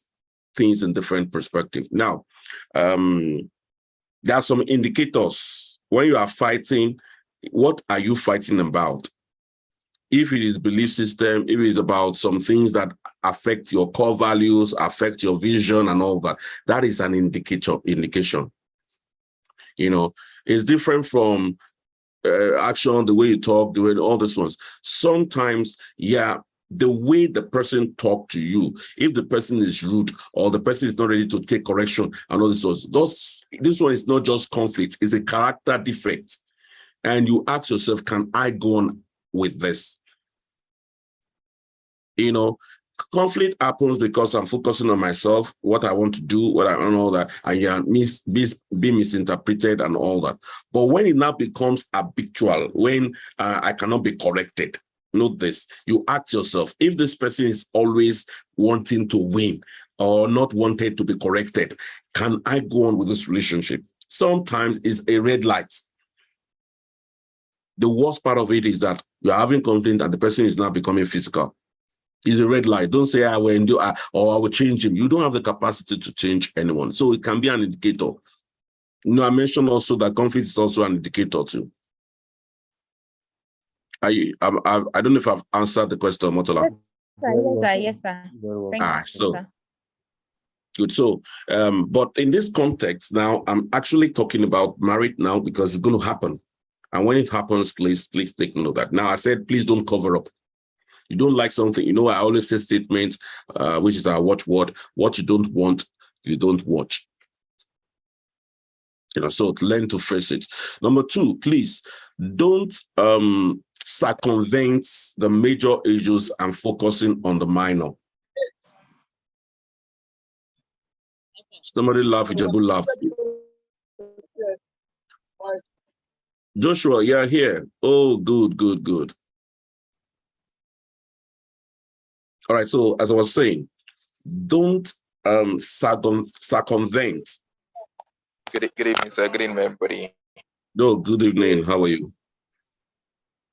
things in different perspective. Now, there are some indicators when you are fighting. What are you fighting about? If it is belief system, if it is about some things that affect your core values, affect your vision and all that, that is an indication. You know, it's different from action, the way you talk, the way all these ones. Sometimes, yeah, the way the person talk to you, if the person is rude or the person is not ready to take correction and all this ones, this one is not just conflict, it's a character defect. And you ask yourself, can I go on with this? You know, conflict happens because I'm focusing on myself, what I want to do, what I don't know that, and be misinterpreted and all that. But when it now becomes habitual, when I cannot be corrected, note this, you ask yourself, if this person is always wanting to win or not wanted to be corrected, can I go on with this relationship? Sometimes it's a red light. The worst part of it is that you're having conflict and the person is now becoming physical. It's a red light. Don't say I will do or I will change him. You don't have the capacity to change anyone. So it can be an indicator. You know, I mentioned also that conflict is also an indicator too. I don't know if I've answered the question, Motola. Yes, sir. Thank you, So sir. good. So, but in this context now, I'm actually talking about marriage now because it's going to happen. And when it happens, please take note of that. Now, I said, please don't cover up. You don't like something, you know, I always say statements, which is our watchword. What you don't want, you don't watch. You know, so learn to face it. Number two, please don't circumvent the major issues and focusing on the minor. Somebody laugh, Ijebu laugh. Joshua, you're here. Oh, good. All right, so as I was saying, don't circumvent. Good evening, sir. Good evening, everybody. Oh, good evening. How are you?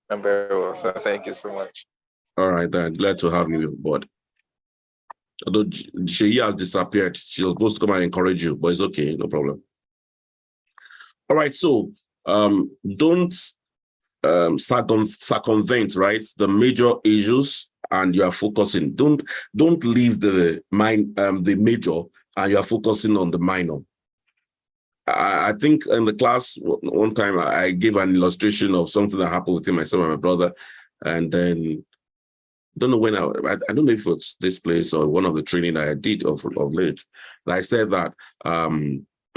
I'm very well, sir. Thank you so much. All right, then. Glad to have you on board. Although she has disappeared, she was supposed to come and encourage you, but it's okay, no problem. All right, so don't circumvent, right, the major issues, and you are focusing. Don't leave the major and you are focusing on the minor. I think in the class one time I gave an illustration of something that happened with myself and my brother, and then don't know when I don't know if it's this place or one of the training I did of late. I said that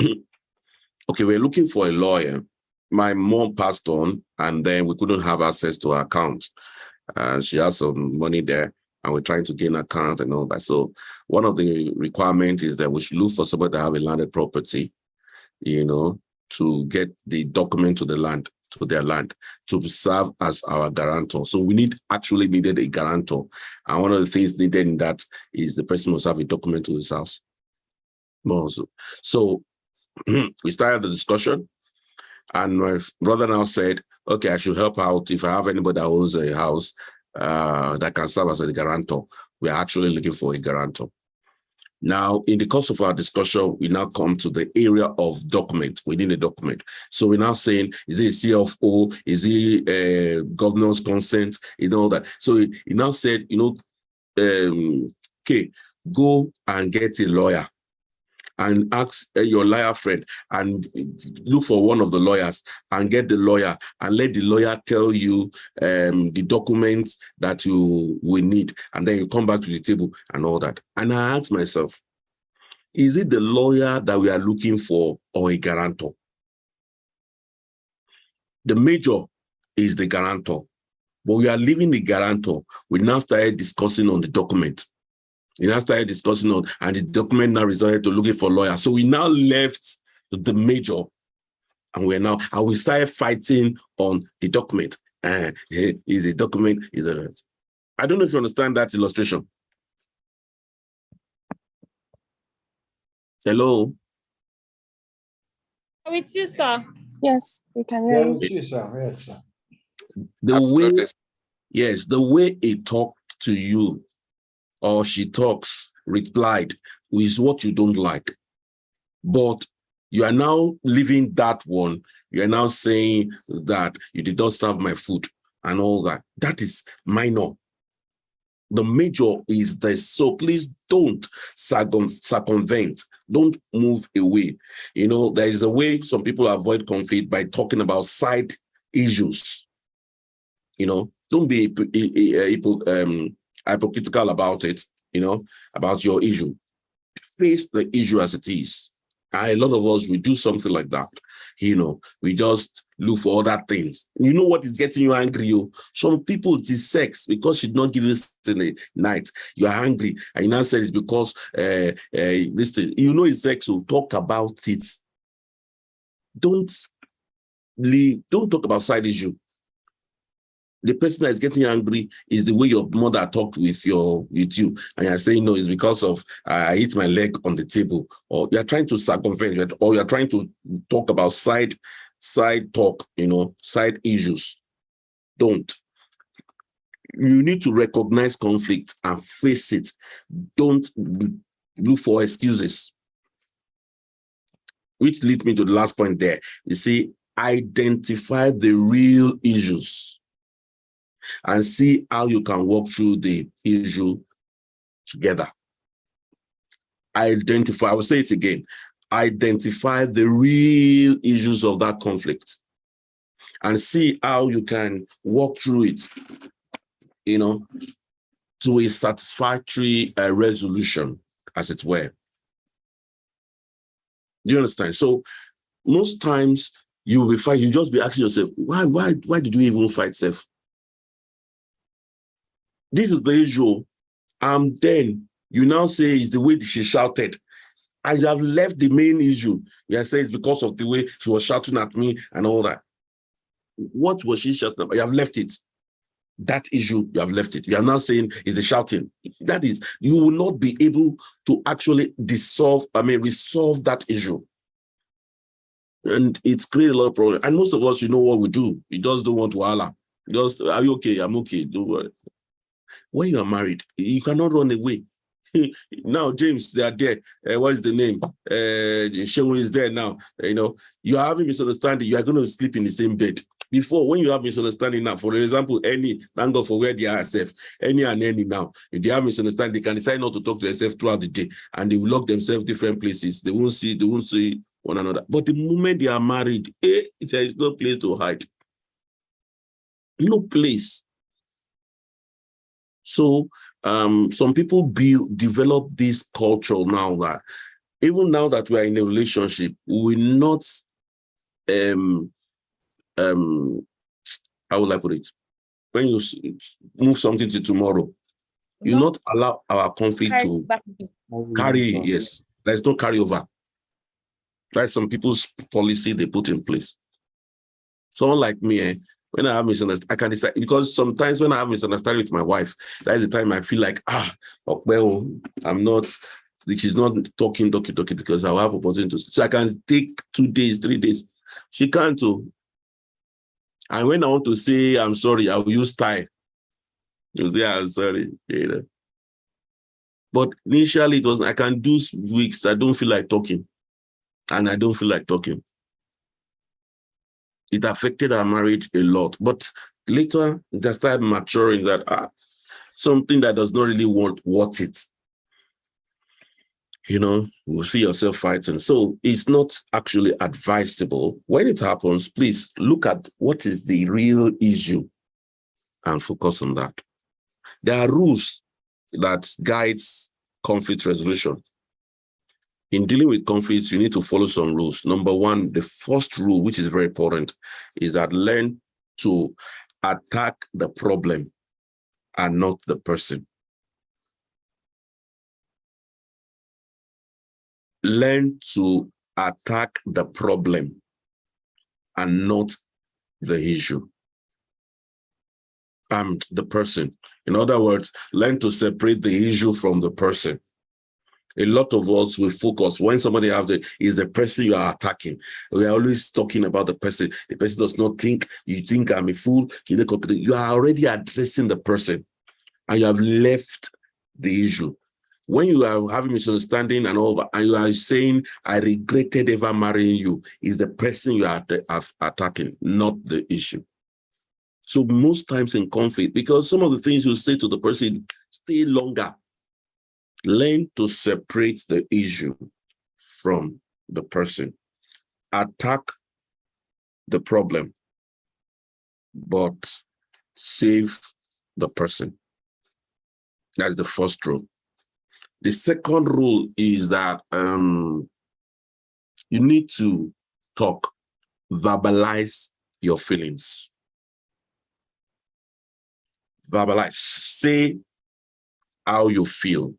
okay, we're looking for a lawyer. My mom passed on, and then we couldn't have access to her account. She has some money there, and we're trying to gain an account and all that. So one of the requirements is that we should look for somebody that have a landed property, you know, to get the document to the land, to their land, to serve as our guarantor. So we needed a guarantor. And one of the things needed in that is the person must have a document to his house. So we started the discussion, and my brother now said, okay, I should help out if I have anybody that owns a house that can serve as a guarantor. We're actually looking for a guarantor. Now, in the course of our discussion, we now come to the area of document. We need a document. So we're now saying, is it a CFO? Is it governor's consent? You know that. So he now said, you know, okay, go and get a lawyer and ask your lawyer friend and look for one of the lawyers and get the lawyer and let the lawyer tell you the documents that you will need. And then you come back to the table and all that. And I asked myself, Is it the lawyer that we are looking for or a guarantor? The major is the guarantor, but we are leaving the guarantor. We now started discussing on the document. We now started discussing on, and the document now resorted to looking for lawyers. So we now left the major, and we started fighting on the document. Is the document, I don't know if you understand that illustration. Hello? With you, sir. Yes, we can hear Yeah, you. with you, sir. Yes, sir. The way he talked to you or she talks, replied, is what you don't like. But you are now leaving that one. You are now saying that you did not serve my food and all that. That is minor. The major is this. So please don't circumvent. Don't move away. You know, there is a way some people avoid conflict by talking about side issues. You know, don't be hypocritical about it, you know, about your issue. Face the issue as it is. A lot of us, we do something like that. You know, we just look for other things. You know what is getting you angry? Some people, it is sex, because she did not give you in the night. You are angry. And you now say it's because this thing. You know it's sex, so talk about it. Don't talk about side issue. The person that is getting angry is the way your mother talked with you, and you're saying no, it's because of I hit my leg on the table, or you're trying to circumvent, or you're trying to talk about side talk, you know, side issues. Don't. You need to recognize conflict and face it. Don't look for excuses. Which leads me to the last point there. You see, identify the real issues and see how you can walk through the issue together. I will say it again. Identify the real issues of that conflict and see how you can walk through it, you know, to a satisfactory resolution, as it were. Do you understand? So most times you will be fighting, you just be asking yourself, why did you even fight, Seth? This is the issue. Then you now say it's the way she shouted. And you have left the main issue. You say it's because of the way she was shouting at me and all that. What was she shouting about? You have left it. That issue, you have left it. You are now saying it's the shouting. That is, you will not be able to actually resolve that issue. And it's created a lot of problems. And most of us, you know what we do. We just don't want to holler. Just, are you okay? I'm okay. Don't worry. When you are married, you cannot run away. Now, James, they are there. What is the name? Shegun is there now. You know, you are having misunderstanding. You are going to sleep in the same bed. Before, when you have misunderstanding now, for example, thank God for where they are self, any now, if they have misunderstanding, they can decide not to talk to themselves throughout the day, and they will lock themselves different places. They won't see one another. But the moment they are married, there is no place to hide. No place. So some people develop this culture now that even now that we are in a relationship, we will not how will I put it? When you move something to tomorrow, you not allow our conflict to carry. Yes, there's no carryover. That's some people's policy they put in place. Someone like me, when I have misunderstanding, I can decide, because sometimes when I have misunderstanding with my wife, that is the time I feel like, well, she's not talking because I'll have opportunity to. So I can take 2 days, 3 days. She can't too. And when I want to say I'm sorry, I will use time. You say I'm sorry, you know. But initially it was, I can do weeks, I don't feel like talking. And I don't feel like talking. It affected our marriage a lot. But later, it started maturing that something that does not really worth it. You know, you see yourself fighting. So it's not actually advisable. When it happens, please look at what is the real issue and focus on that. There are rules that guides conflict resolution. In dealing with conflicts, you need to follow some rules. Number one, the first rule, which is very important, is that learn to attack the problem and not the person. Learn to attack the problem and not the issue. The person. In other words, learn to separate the issue from the person. A lot of us will focus when somebody has it is the person you are attacking. We are always talking about the person. The person does not think. You think I'm a fool. You are already addressing the person, and you have left the issue. When you are having misunderstanding and all, and you are saying, "I regretted ever marrying you," is the person you are attacking, not the issue. So most times in conflict, because some of the things you say to the person stay longer. Learn to separate the issue from the person. Attack the problem, but save the person. That's the first rule. The second rule is that you need to talk, verbalize your feelings. Verbalize, say how you feel.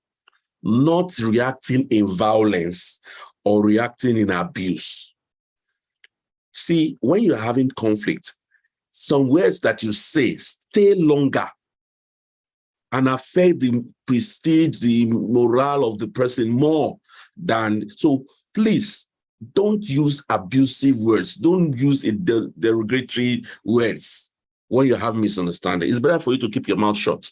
Not reacting in violence or reacting in abuse. See, when you're having conflict, some words that you say stay longer and affect the prestige, the morale of the person more than, so please don't use abusive words. Don't use derogatory words when you have misunderstanding. It's better for you to keep your mouth shut.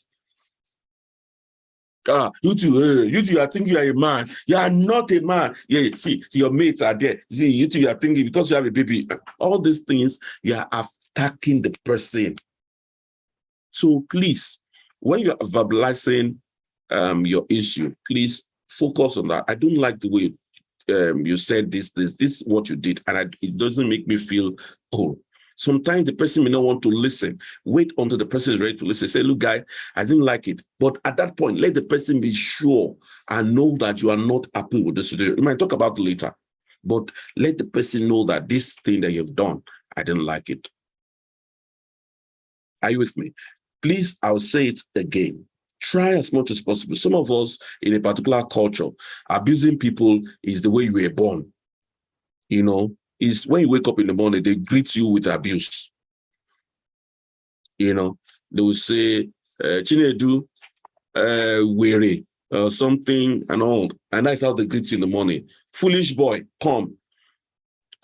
You two, I think you are a man. You are not a man. Yeah, see, your mates are there. See, you two, you are thinking because you have a baby. All these things, you are attacking the person. So please, when you are verbalizing your issue, please focus on that. I don't like the way you said this is what you did, and it doesn't make me feel cool. Sometimes the person may not want to listen. Wait until the person is ready to listen. Say, look, guy, I didn't like it. But at that point, let the person be sure and know that you are not happy with the situation. You might talk about it later, but let the person know that this thing that you've done, I didn't like it. Are you with me? Please, I'll say it again. Try as much as possible. Some of us in a particular culture, abusing people is the way you were born. You know, is when you wake up in the morning, they greet you with abuse. You know, they will say, Chinedu, weary, something and all. And that's how they greet you in the morning. Foolish boy, come.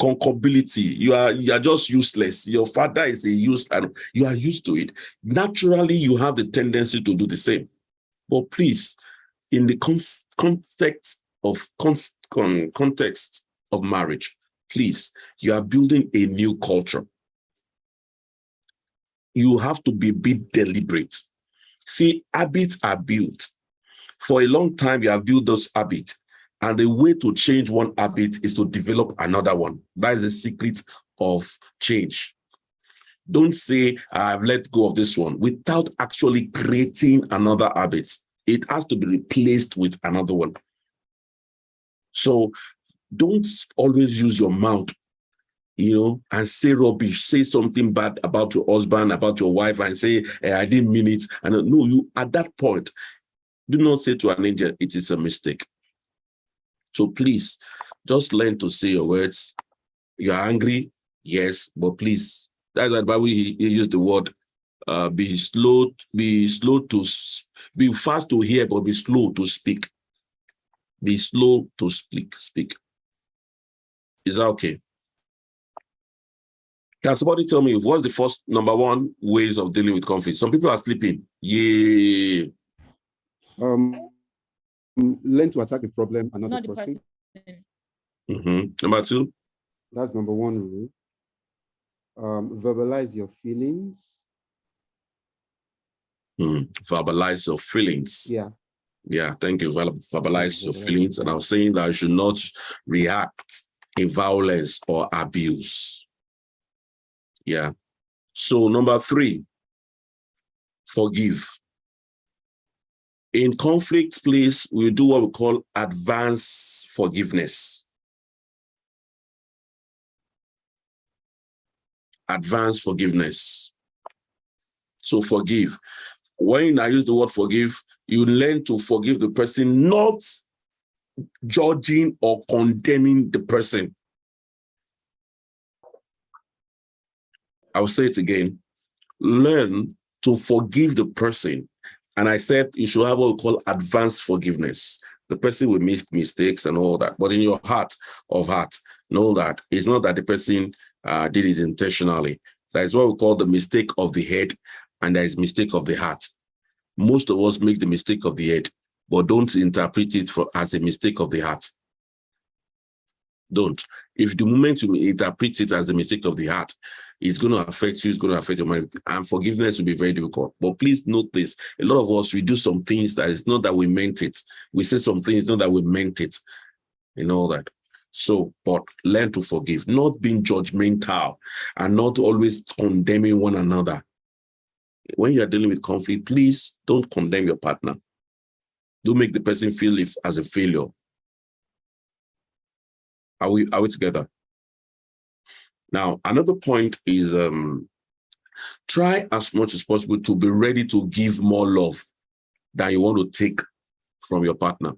Concubinity, you are just useless. Your father is a use, and you are used to it. Naturally, you have the tendency to do the same. But please, in the context of marriage, please, you are building a new culture. You have to be a bit deliberate. See, habits are built. For a long time, you have built those habits. And the way to change one habit is to develop another one. That is the secret of change. Don't say, I've let go of this one without actually creating another habit. It has to be replaced with another one. So don't always use your mouth, and say rubbish, say something bad about your husband, about your wife, and say, I didn't mean it. And no, you at that point, do not say to an angel, it is a mistake. So please, just learn to say your words. You're angry, yes, but please, that's why the Bible he used the word, be fast to hear, but be slow to speak. Be slow to speak. Is that okay? Can somebody tell me what's the first number one ways of dealing with conflict? Some people are sleeping. Yeah. Learn to attack the problem and not the person. Number two. That's number one rule. Verbalize your feelings. Verbalize your feelings. Yeah, thank you. Verbalize your feelings. And I was saying that I should not react in violence or abuse. Yeah. So number three, forgive. In conflict, please, we do what we call advance forgiveness. Advance forgiveness. So forgive. When I use the word forgive, you learn to forgive the person, not judging or condemning the person. I'll say it again. Learn to forgive the person. And I said you should have what we call advanced forgiveness. The person will make mistakes and all that. But in your heart of heart, know that it's not that the person did it intentionally. That is what we call the mistake of the head, and there is mistake of the heart. Most of us make the mistake of the head, but don't interpret it as a mistake of the heart. Don't. If the moment you interpret it as a mistake of the heart, it's going to affect you, it's going to affect your mind, and forgiveness will be very difficult. But please note this, a lot of us, we do some things that it's not that we meant it. We say some things, not that we meant it, and all that. So, but learn to forgive, not being judgmental and not always condemning one another. When you're dealing with conflict, please don't condemn your partner. Don't make the person feel it as a failure. Are we together? Now, another point is try as much as possible to be ready to give more love than you want to take from your partner.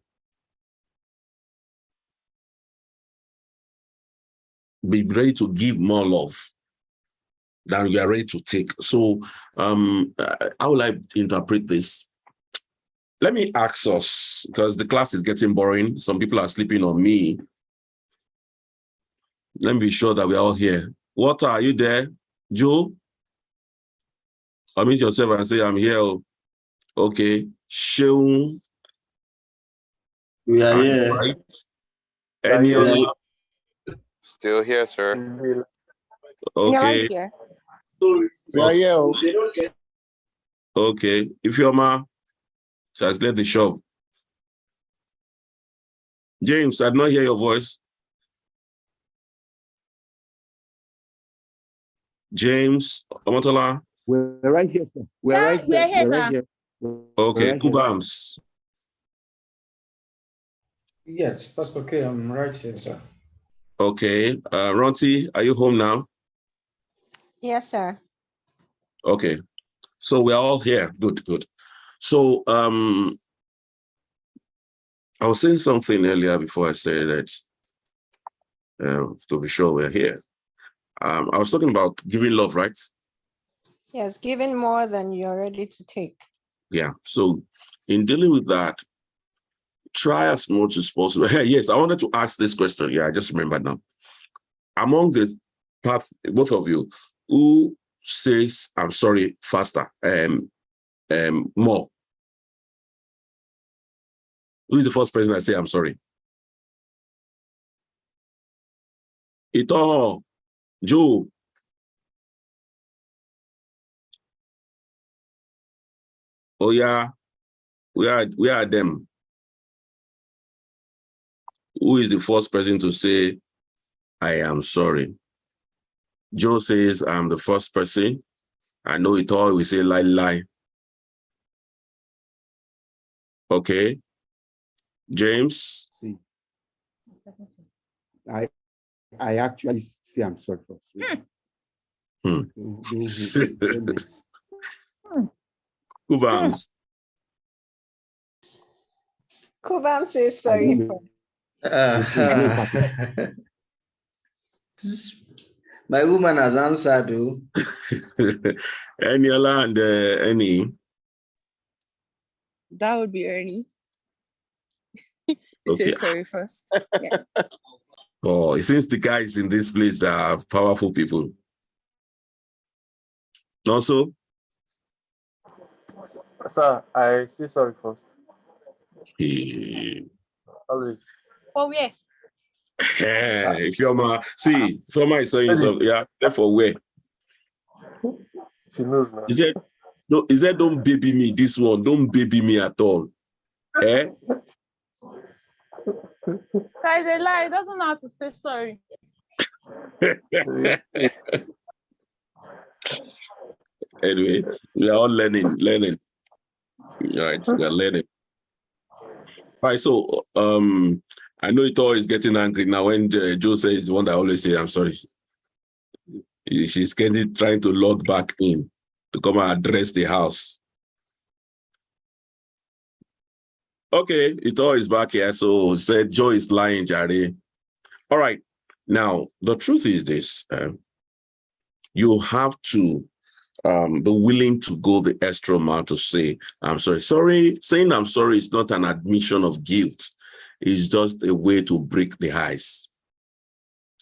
Be ready to give more love than you are ready to take. So how will I interpret this? Let me ask us, because the class is getting boring. Some people are sleeping on me. Let me be sure that we're all here. Walter, are you there? Joe? Unmute yourself and say, I'm here. Okay. Sheung? We are here. Right. Any other? Still here, sir. Okay. We are here. Okay. Ifeoma has left the shop. James, I did not hear your voice. James, Omotola. We're right here, sir. We're right here. We're right here. Okay, right Kubams. Yes, that's okay. I'm right here, sir. Okay, Ronti, are you home now? Yes, sir. Okay, so we're all here. Good, good. So I was saying something earlier before I said that to be sure we're here. I was talking about giving love, right? Yes, giving more than you're ready to take. Yeah. So in dealing with that, try as much as possible. Yes, I wanted to ask this question. Yeah, I just remembered now. Among the path, both of you, who says I'm sorry faster? More. Who is the first person I say I'm sorry? Ito, Joe. Oh yeah, we are them. Who is the first person to say I am sorry? Joe says I'm the first person. I know it all. We say lie. Okay. James. See, I actually say I'm sorry first. Kubams. Kubam says sorry for. My woman has answered. Eniola and Eni. That would be Ernie. Okay. Say sorry first. Yeah. Oh, it seems the guys in this place that are powerful people. Not so? Sir, I say sorry first. Always. For where? If you're my see, Foma is saying something. Yeah, therefore where? She knows now. He said, don't baby me, this one, don't baby me at all. Eh? Guys, a lie. He doesn't know how to say sorry. Anyway, we are all learning. All right, we are learning. All right, so I know Ito is getting angry now when Joe says the one that always say, I'm sorry. She's getting trying to log back in to come and address the house. Okay, Ito is back here. So said Joe is lying, Jare. All right. Now, the truth is this. You have to be willing to go the extra mile to say, I'm sorry. Saying I'm sorry is not an admission of guilt. It's just a way to break the ice.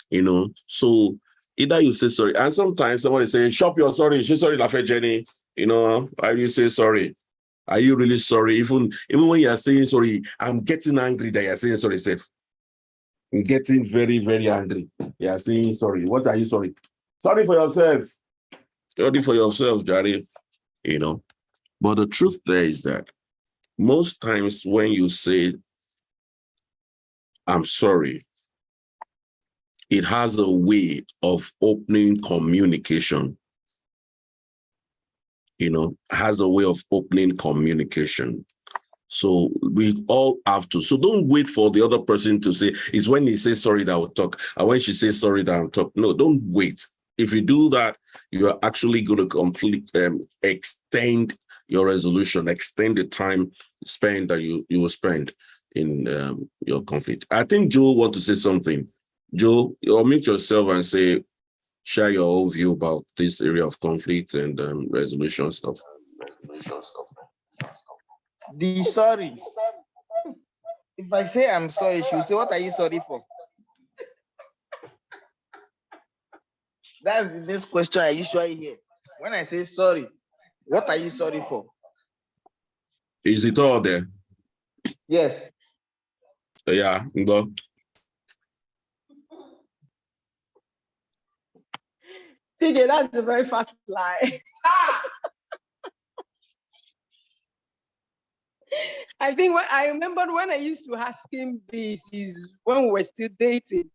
You know, so either you say sorry, and sometimes somebody say, shop your sorry, she's sorry, Lafayette Jenny. You know, why do you say sorry? Are you really sorry? Even when you are saying sorry, I'm getting angry that you're saying sorry, Seth. I'm getting very, very angry. You are saying sorry. What are you sorry? Sorry for yourself. Sorry for yourself, Jari. You know. But the truth there is that most times when you say, I'm sorry, it has a way of opening communication. You know, has a way of opening communication. So we all have to. So don't wait for the other person to say, it's when he says sorry that I'll talk. And when she says sorry that I'll talk. No, don't wait. If you do that, you are actually going to extend your resolution, extend the time spent that you will spend in your conflict. I think Joe wants to say something. Joe, you unmute yourself and say, share your whole view about this area of conflict and resolution stuff. The sorry. If I say I'm sorry, she will say, what are you sorry for? That's the next question I usually hear. When I say sorry, what are you sorry for? Is it all there? Yes. Yeah, go. TJ, that's a very fast lie. I think what I remembered when I used to ask him this is when we were still dating.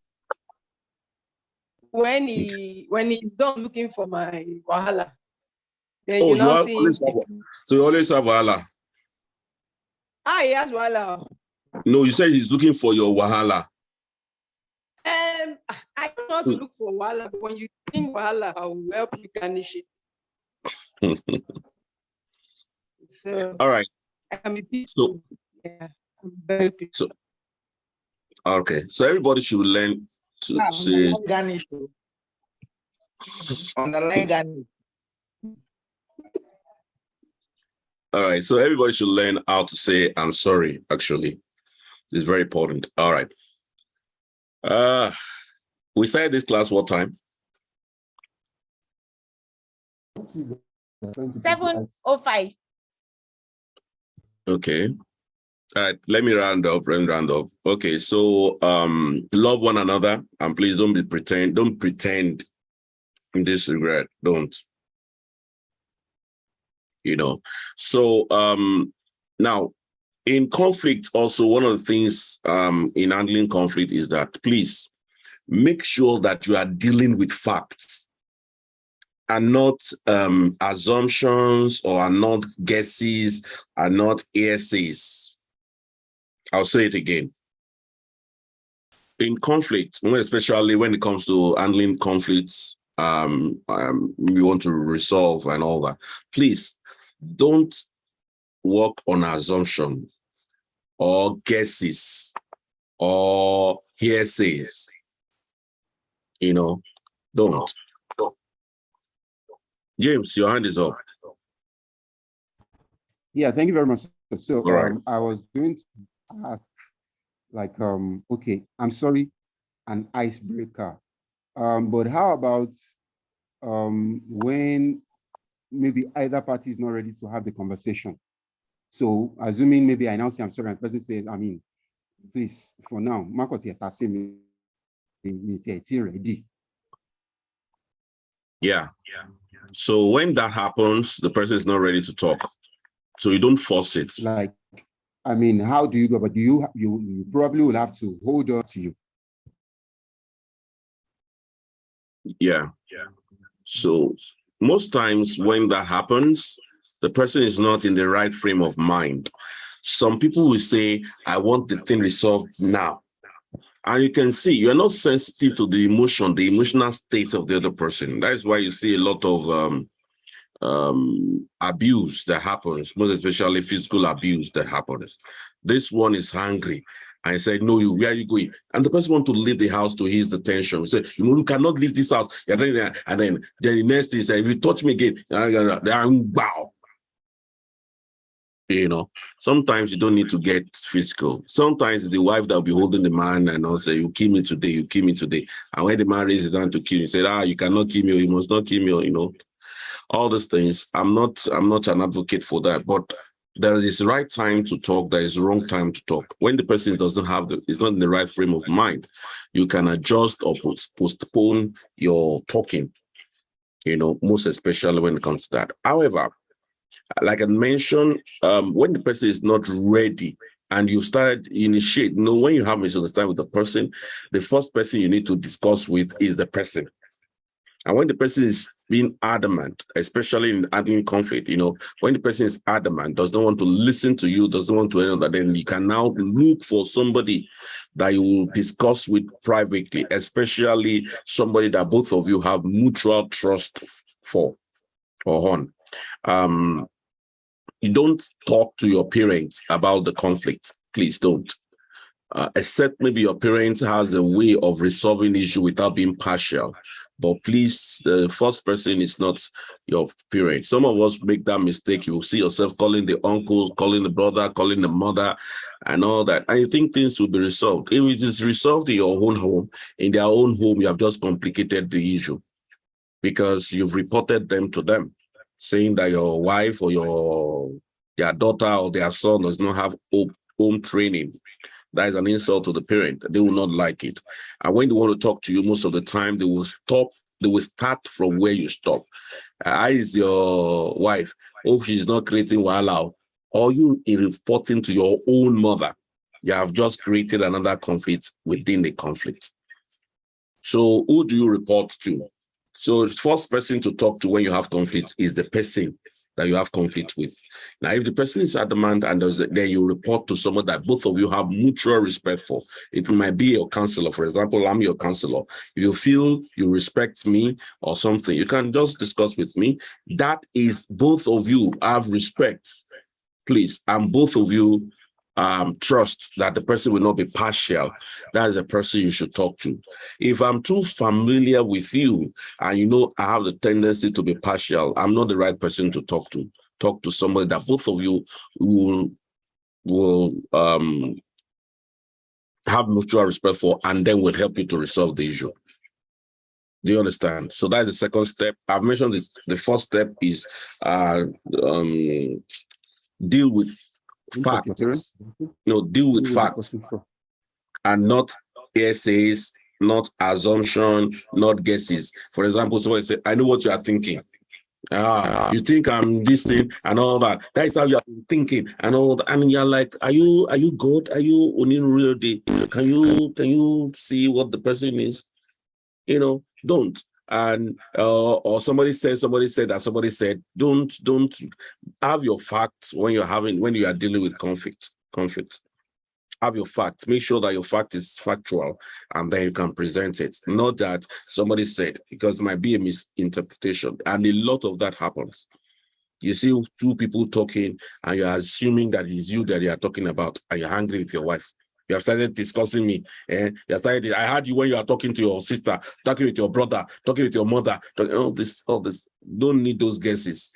When he's done looking for my wahala, then Oh, you know see. So you always have wahala. He has wahala. No, you said he's looking for your wahala. I don't know how to look for wahala, but when you think wahala, I will help you garnish it. So all right. I can be peaceful. Yeah, I'm very peaceful. So, okay, so everybody should learn to say. Garnish. Underline garnish. All right, so everybody should learn how to say I'm sorry, actually. It's very important. All right. We started this class what time? 7:05. Okay. All right, let me round up. Okay, so love one another and please don't pretend in this regret. Don't. You know. So now in conflict, also one of the things in handling conflict is that please make sure that you are dealing with facts and not assumptions or are not guesses, are not hearsays. I'll say it again. In conflict, especially when it comes to handling conflicts, we want to resolve and all that. Please don't work on assumption or guesses or hearsays. You know, don't. James, your hand is up. Yeah, thank you very much. So right. I was going to ask, like, okay, I'm sorry, an icebreaker. But how about when maybe either party is not ready to have the conversation? So assuming maybe I now say I'm sorry, and the person says, I mean, please, for now, ready. Yeah. So when that happens, the person is not ready to talk. So you don't force it. Like, I mean, how do you go? But you probably will have to hold on to you. Yeah. So most times when that happens, the person is not in the right frame of mind. Some people will say, I want the thing resolved now. And you can see you're not sensitive to the emotional state of the other person. That is why you see a lot of abuse that happens, most especially physical abuse that happens. This one is hungry. I said, no, where are you going? And the person want to leave the house to ease the tension. We say, you cannot leave this house. And then the next thing is, if you touch me again, wow. Sometimes you don't need to get physical. Sometimes the wife that will be holding the man and I'll say, you kill me today, you kill me today. And when the man raises his hand to kill you, say, you cannot kill me, or you must not kill me, or, all these things. I'm not an advocate for that, but there is the right time to talk, there is the wrong time to talk. When the person doesn't have is not in the right frame of mind, you can adjust or postpone your talking, most especially when it comes to that. However, like I mentioned, when the person is not ready and you start initiate, when you have misunderstanding with the person, the first person you need to discuss with is the person. And when the person is being adamant, especially in having conflict, when the person is adamant, does not want to listen to you, doesn't want to that, then you can now look for somebody that you will discuss with privately, especially somebody that both of you have mutual trust for or on. You don't talk to your parents about the conflict. Please don't. Except maybe your parents has a way of resolving the issue without being partial. But please, the first person is not your parent. Some of us make that mistake. You will see yourself calling the uncles, calling the brother, calling the mother, and all that. And you think things will be resolved. If it is resolved in your own home, in their own home, you have just complicated the issue because you've reported them to them, saying that your wife or their daughter or their son does not have home training. That is an insult to the parent. They will not like it. And when they want to talk to you, most of the time, they will start from where you stop. I is your wife. Hope she's not creating wahala. Or you reporting to your own mother. You have just created another conflict within the conflict. So who do you report to? So the first person to talk to when you have conflict is the person that you have conflict with. Now, if the person is adamant and then you report to someone that both of you have mutual respect for, it might be your counselor. For example, I'm your counselor. If you feel you respect me or something, you can just discuss with me. That is, both of you have respect, please, and both of you trust that the person will not be partial. That is the person you should talk to. If I'm too familiar with you and I have the tendency to be partial, I'm not the right person to talk to. Talk to somebody that both of you will have mutual respect for, and then will help you to resolve the issue. Do you understand? So that's the second step. I've mentioned this. The first step is deal with facts. Deal with facts and not essays, not assumption, not guesses. For example, somebody say, I know what you are thinking. You think I'm this thing and all that. That is how you are thinking and all that. And you're like, are you good? Are you only real day? Can you see what the person is? Don't. And or somebody said that somebody said, don't have your facts when you are dealing with conflict. Have your facts. Make sure that your fact is factual, and then you can present it. Not that somebody said, because it might be a misinterpretation, and a lot of that happens. You see two people talking, and you're assuming that it's you that they are talking about, and you're angry with your wife. You have started discussing me, and I heard you when you are talking to your sister, talking with your brother, talking with your mother, all this. Don't need those guesses.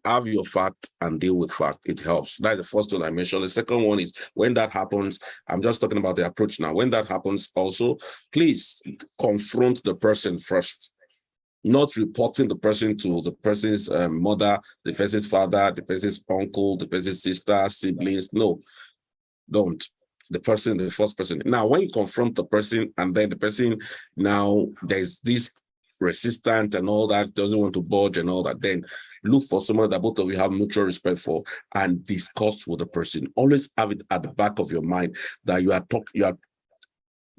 Have your fact and deal with fact. It helps. That's the first one I mentioned. The second one is when that happens, I'm just talking about the approach now. When that happens also, please confront the person first. Not reporting the person to the person's mother, the person's father, the person's uncle, the person's sister, siblings. No, don't. The first person. Now, when you confront the person and then the person, now there's this resistant and all that, doesn't want to budge and all that, then look for someone that both of you have mutual respect for and discuss with the person. Always have it at the back of your mind that you are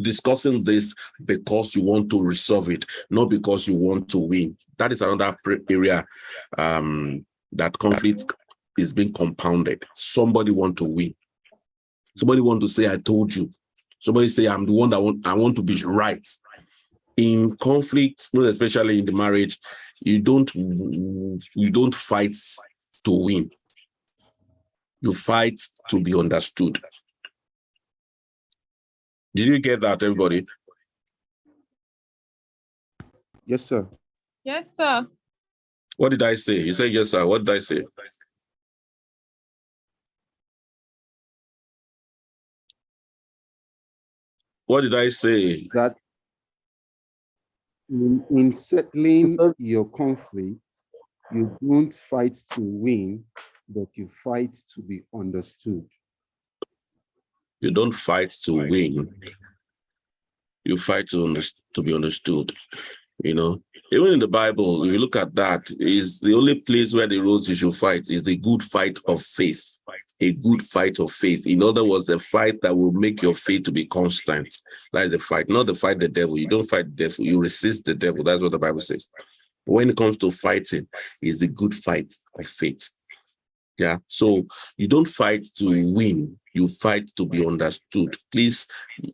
discussing this because you want to resolve it, not because you want to win. That is another area that conflict is being compounded. Somebody want to win. Somebody want to say, I told you. Somebody say, I'm the one that I want to be right. In conflict, especially in the marriage, you don't fight to win. You fight to be understood. Did you get that, everybody? Yes, sir. Yes, sir. What did I say? You said yes, sir. What did I say? What did I say? That in settling your conflict, you don't fight to win, but you fight to be understood. You don't fight to win. You fight to be understood. You know, even in the Bible, if you look at that, is the only place where the roads you should fight is the good fight of faith. A good fight of faith. In other words, a fight that will make your faith to be constant. That is the fight, not the fight the devil. You don't fight the devil, you resist the devil. That's what the Bible says. When it comes to fighting, it's the good fight of faith. Yeah, so you don't fight to win, you fight to be understood. Please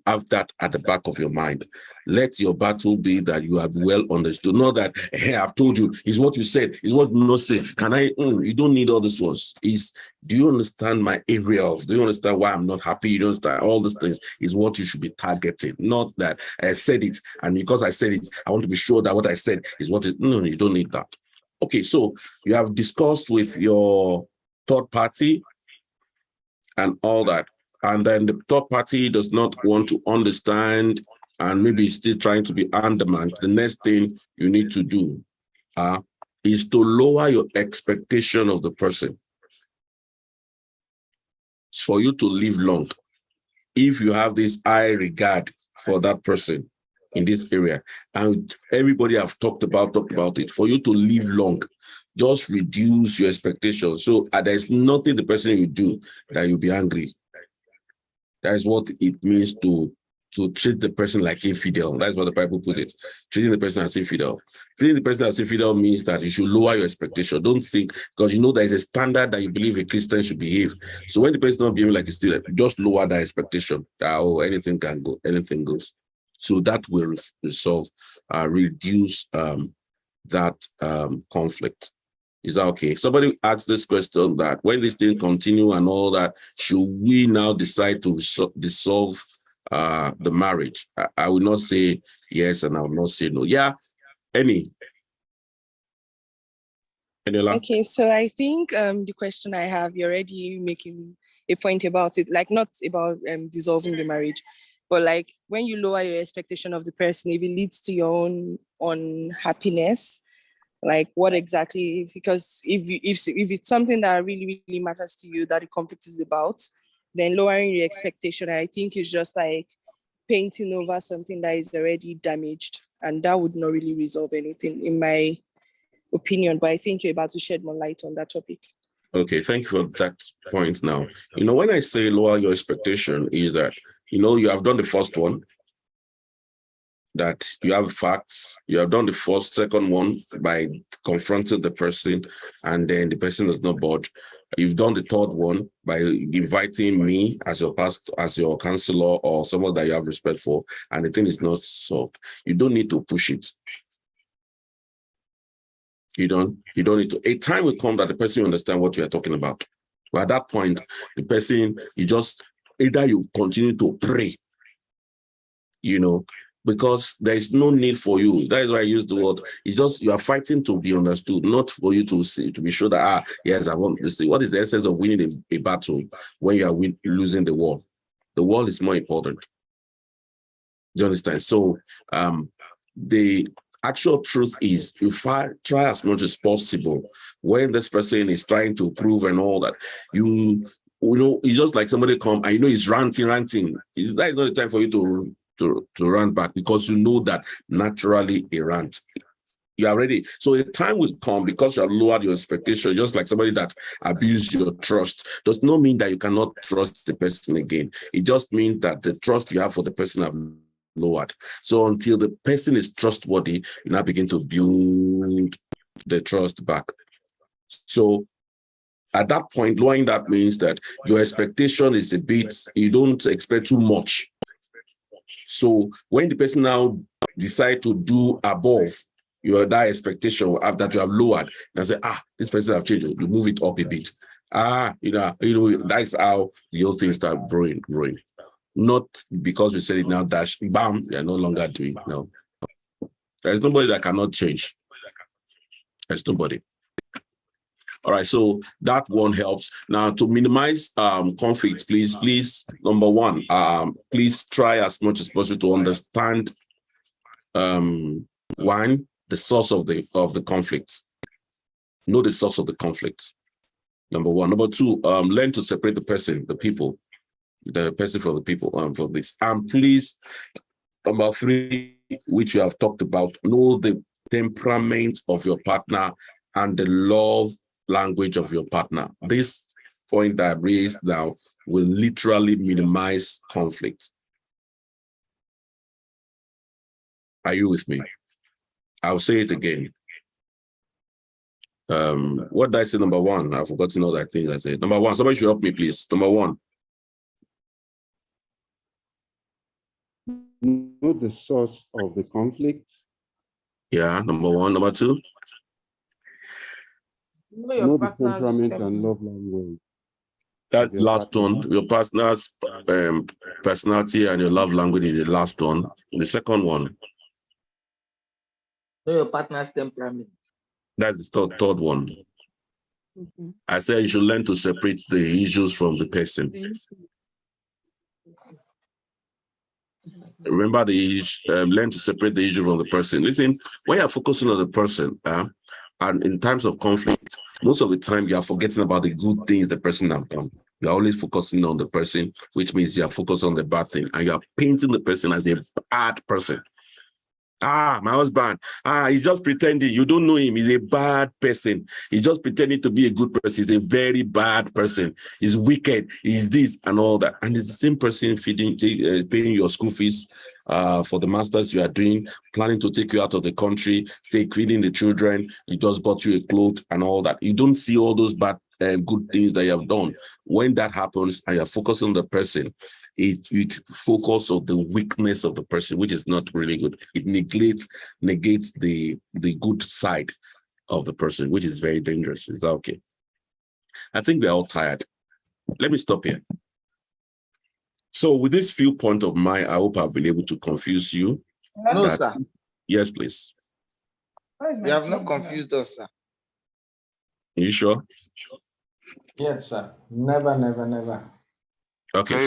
have that at the back of your mind. Let your battle be that you have well understood. Not that, hey, I've told you, is what you said, is what you not say. Can I? You don't need all these ones. Do you understand my area of? Do you understand why I'm not happy? You don't understand all these things is what you should be targeting. Not that I said it, and because I said it, I want to be sure that what I said is what it. No, you don't need that. Okay, so you have discussed with your third party and all that, and then the third party does not want to understand and maybe still trying to be undermined. The next thing you need to do is to lower your expectation of the person. It's for you to live long. If you have this high regard for that person in this area, and everybody have talked about it, for you to live long, just reduce your expectations. So there's nothing the person will do that you'll be angry. That is what it means to treat the person like infidel. That's what the Bible puts it. Treating the person as infidel. Treating the person as infidel means that you should lower your expectation. Don't think, because you know there is a standard that you believe a Christian should behave. So when the person is not behaving like a student, just lower that expectation. Anything can go, anything goes. So that will reduce that conflict. Is that okay? Somebody asked this question that when this thing continue and all that, should we now decide to dissolve the marriage? I will not say yes and I will not say no. Yeah, Eniola? Okay, so I think the question I have, you're already making a point about it, like not about dissolving the marriage, but like when you lower your expectation of the person, if it leads to your own unhappiness, like what exactly, because if it's something that really, really matters to you that the conflict is about, then lowering your expectation, I think, is just like painting over something that is already damaged, and that would not really resolve anything, in my opinion. But I think you're about to shed more light on that topic. Okay, thank you for that point. Now, when I say lower your expectation, is that you have done the first one, that you have facts, you have done the second one by confronting the person, and then the person does not budge. You've done the third one by inviting me as your pastor, as your counselor, or someone that you have respect for, and the thing is not solved. You don't need to push it. You don't need to. A time will come that the person will understand what you are talking about. But at that point, the person, either you continue to pray, because there is no need for you. That is why I use the word. It's just you are fighting to be understood, not for you to see, to be sure that yes, I want this. What is the essence of winning a battle when you are losing the war? The war is more important. Do you understand? So the actual truth is, you try as much as possible when this person is trying to prove and all that. It's just like somebody come and he's ranting. That is not the time for you to rant back, because you know that naturally a rant. You are ready. So a time will come, because you have lowered your expectation, just like somebody that abused your trust, does not mean that you cannot trust the person again. It just means that the trust you have for the person have lowered. So until the person is trustworthy, you now begin to build the trust back. So at that point, lowering that means that your expectation is a bit, you don't expect too much. So when the person now decide to do above your that expectation after you have lowered, and say, this person have changed, you move it up a bit. That's how the whole thing start growing. Not because we said it now, dash, bam, you're no longer doing it. No. There's nobody that cannot change. There's nobody. All right, so that one helps. Now, to minimize conflict, please, number one, please try as much as possible to understand one, the source of the conflict. Know the source of the conflict. Number one. Number two, learn to separate the person from the people for this. And please, number three, which you have talked about, know the temperament of your partner and the love language of your partner. This point that I raised now will literally minimize conflict. Are you with me? I'll say it again. What did I say? Number one, I've forgotten all that things I said. Number one, somebody should help me, please. Number one. Know the source of the conflict. Yeah, number one. Number two. Know the temperament and love language. That last one, your partner's personality and your love language is the last one. The second one. Know your partner's temperament. That's the third one. I said you should learn to separate the issues from the person. Remember learn to separate the issue from the person. Listen, when you're focusing on the person, and in times of conflict, most of the time you are forgetting about the good things the person has done. You're always focusing on the person, which means you are focused on the bad thing, and you are painting the person as a bad person. My husband, he's just pretending. You don't know him. He's a bad person. He's just pretending to be a good person. He's a very bad person. He's wicked. He's this and all that. And it's the same person paying your school fees for the masters you are doing, planning to take you out of the country, feeding the children. He just bought you a clothes and all that. You don't see all those bad good things that you have done. When that happens and you're focusing on the person, it focus on the weakness of the person, which is not really good. It negates the good side of the person, which is very dangerous. Is that okay? I think we're all tired. Let me stop here. So with this few point of mine, I hope I've been able to confuse you. No, sir. Yes, please. You have not confused us, sir. You sure? Yes, sir. Never. Okay,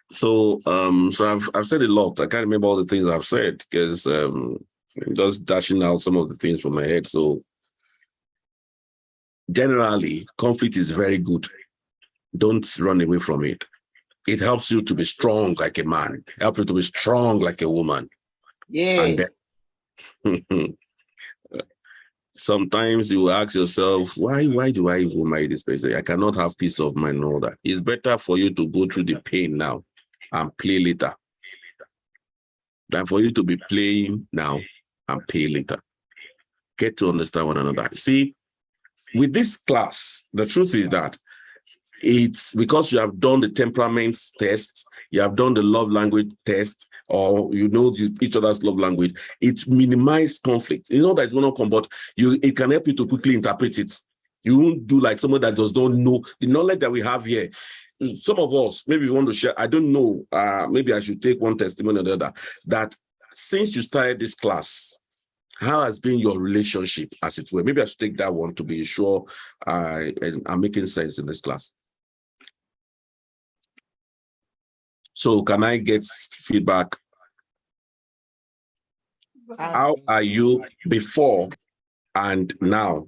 so I've said a lot. I can't remember all the things I've said because I'm just dashing out some of the things from my head. So generally, conflict is very good. Don't run away from it. It helps you to be strong like a man. Helps you to be strong like a woman. Yeah. And then, sometimes you will ask yourself, why do I even marry this person? I cannot have peace of mind and all that. It's better for you to go through the pain now and play later than for you to be playing now and pay later. Get to understand one another. See, with this class, the truth is that it's because you have done the temperament test, you have done the love language test, or you know each other's love language, it minimizes conflict. You know that it will not come, but it can help you to quickly interpret it. You won't do like someone that does not know the knowledge that we have here. Some of us, maybe we want to share, I don't know, maybe I should take one testimony or the other, that since you started this class, how has been your relationship, as it were? Maybe I should take that one to be sure I'm making sense in this class. So can I get feedback? How are you before and now?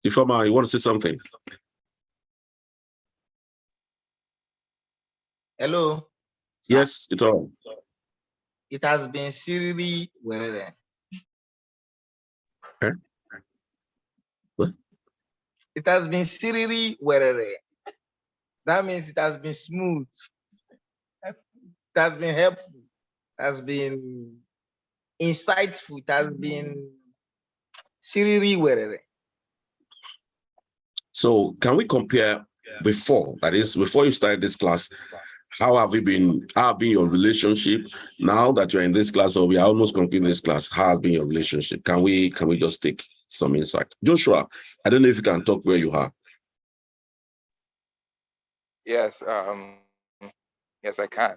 Ifeoma, you want to say something? Hello. Yes, it's all. It has been seriously well. Okay. What? It has been seriously well. That means it has been smooth. It has been helpful. It has been insightful. It has been seriously werere. So can we compare before, that is, before you started this class, how have been your relationship now that you're in this class, or we are almost completing this class? How has been your relationship? Can we just take some insight? Joshua, I don't know if you can talk where you are. Yes, yes, I can.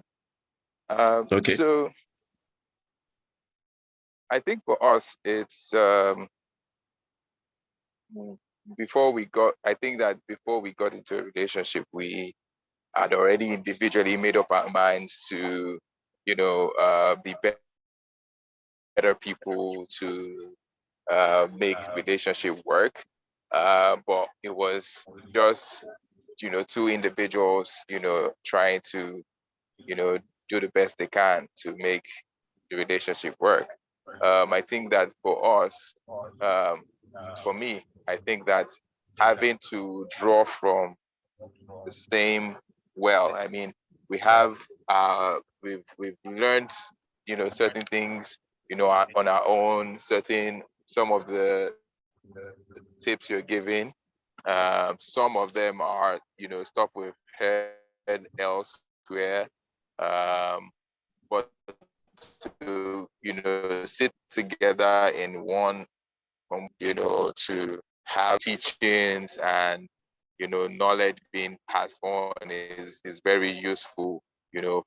Okay. So I think for us, it's I think that before we got into a relationship, we had already individually made up our minds to, be better people, to make relationship work. But it was just, two individuals, trying to, do the best they can to make the relationship work. I think that for us, for me, I think that having to draw from the same well, I mean, we have we've learned, certain things, on our own, some of the tips you're giving. Some of them are, stuff we've heard elsewhere. But to, sit together in one, to have teachings and, knowledge being passed on is very useful,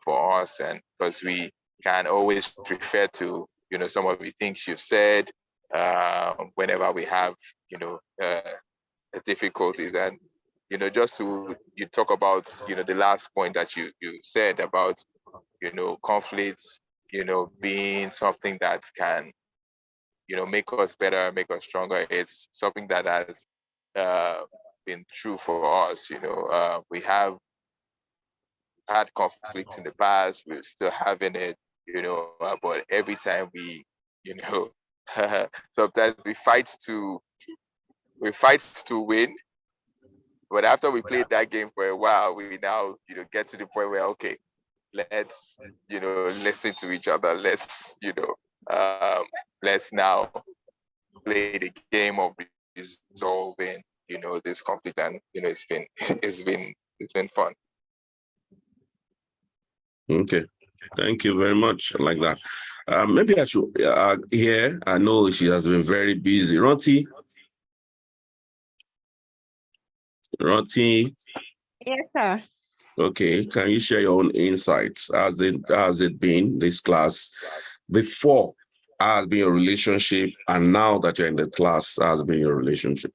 for us, and because we can always refer to, some of the things you've said, whenever we have, difficulties. And, just to you talk about, the last point that you said about, conflicts, being something that can, make us better, make us stronger. It's something that has been true for us. We have had conflicts in the past. We're still having it, but every time we, sometimes we fight to win. But after we played that game for a while, we now, get to the point where, okay, let's, listen to each other. Let's, let's now play the game of resolving, this conflict. And, it's been fun. Okay. Thank you very much. I like that. Maybe I should here. I know she has been very busy. Roti. Yes, sir. Okay. Can you share your own insights? Has it been this class before? How has been your relationship, and now that you're in the class, how has been your relationship?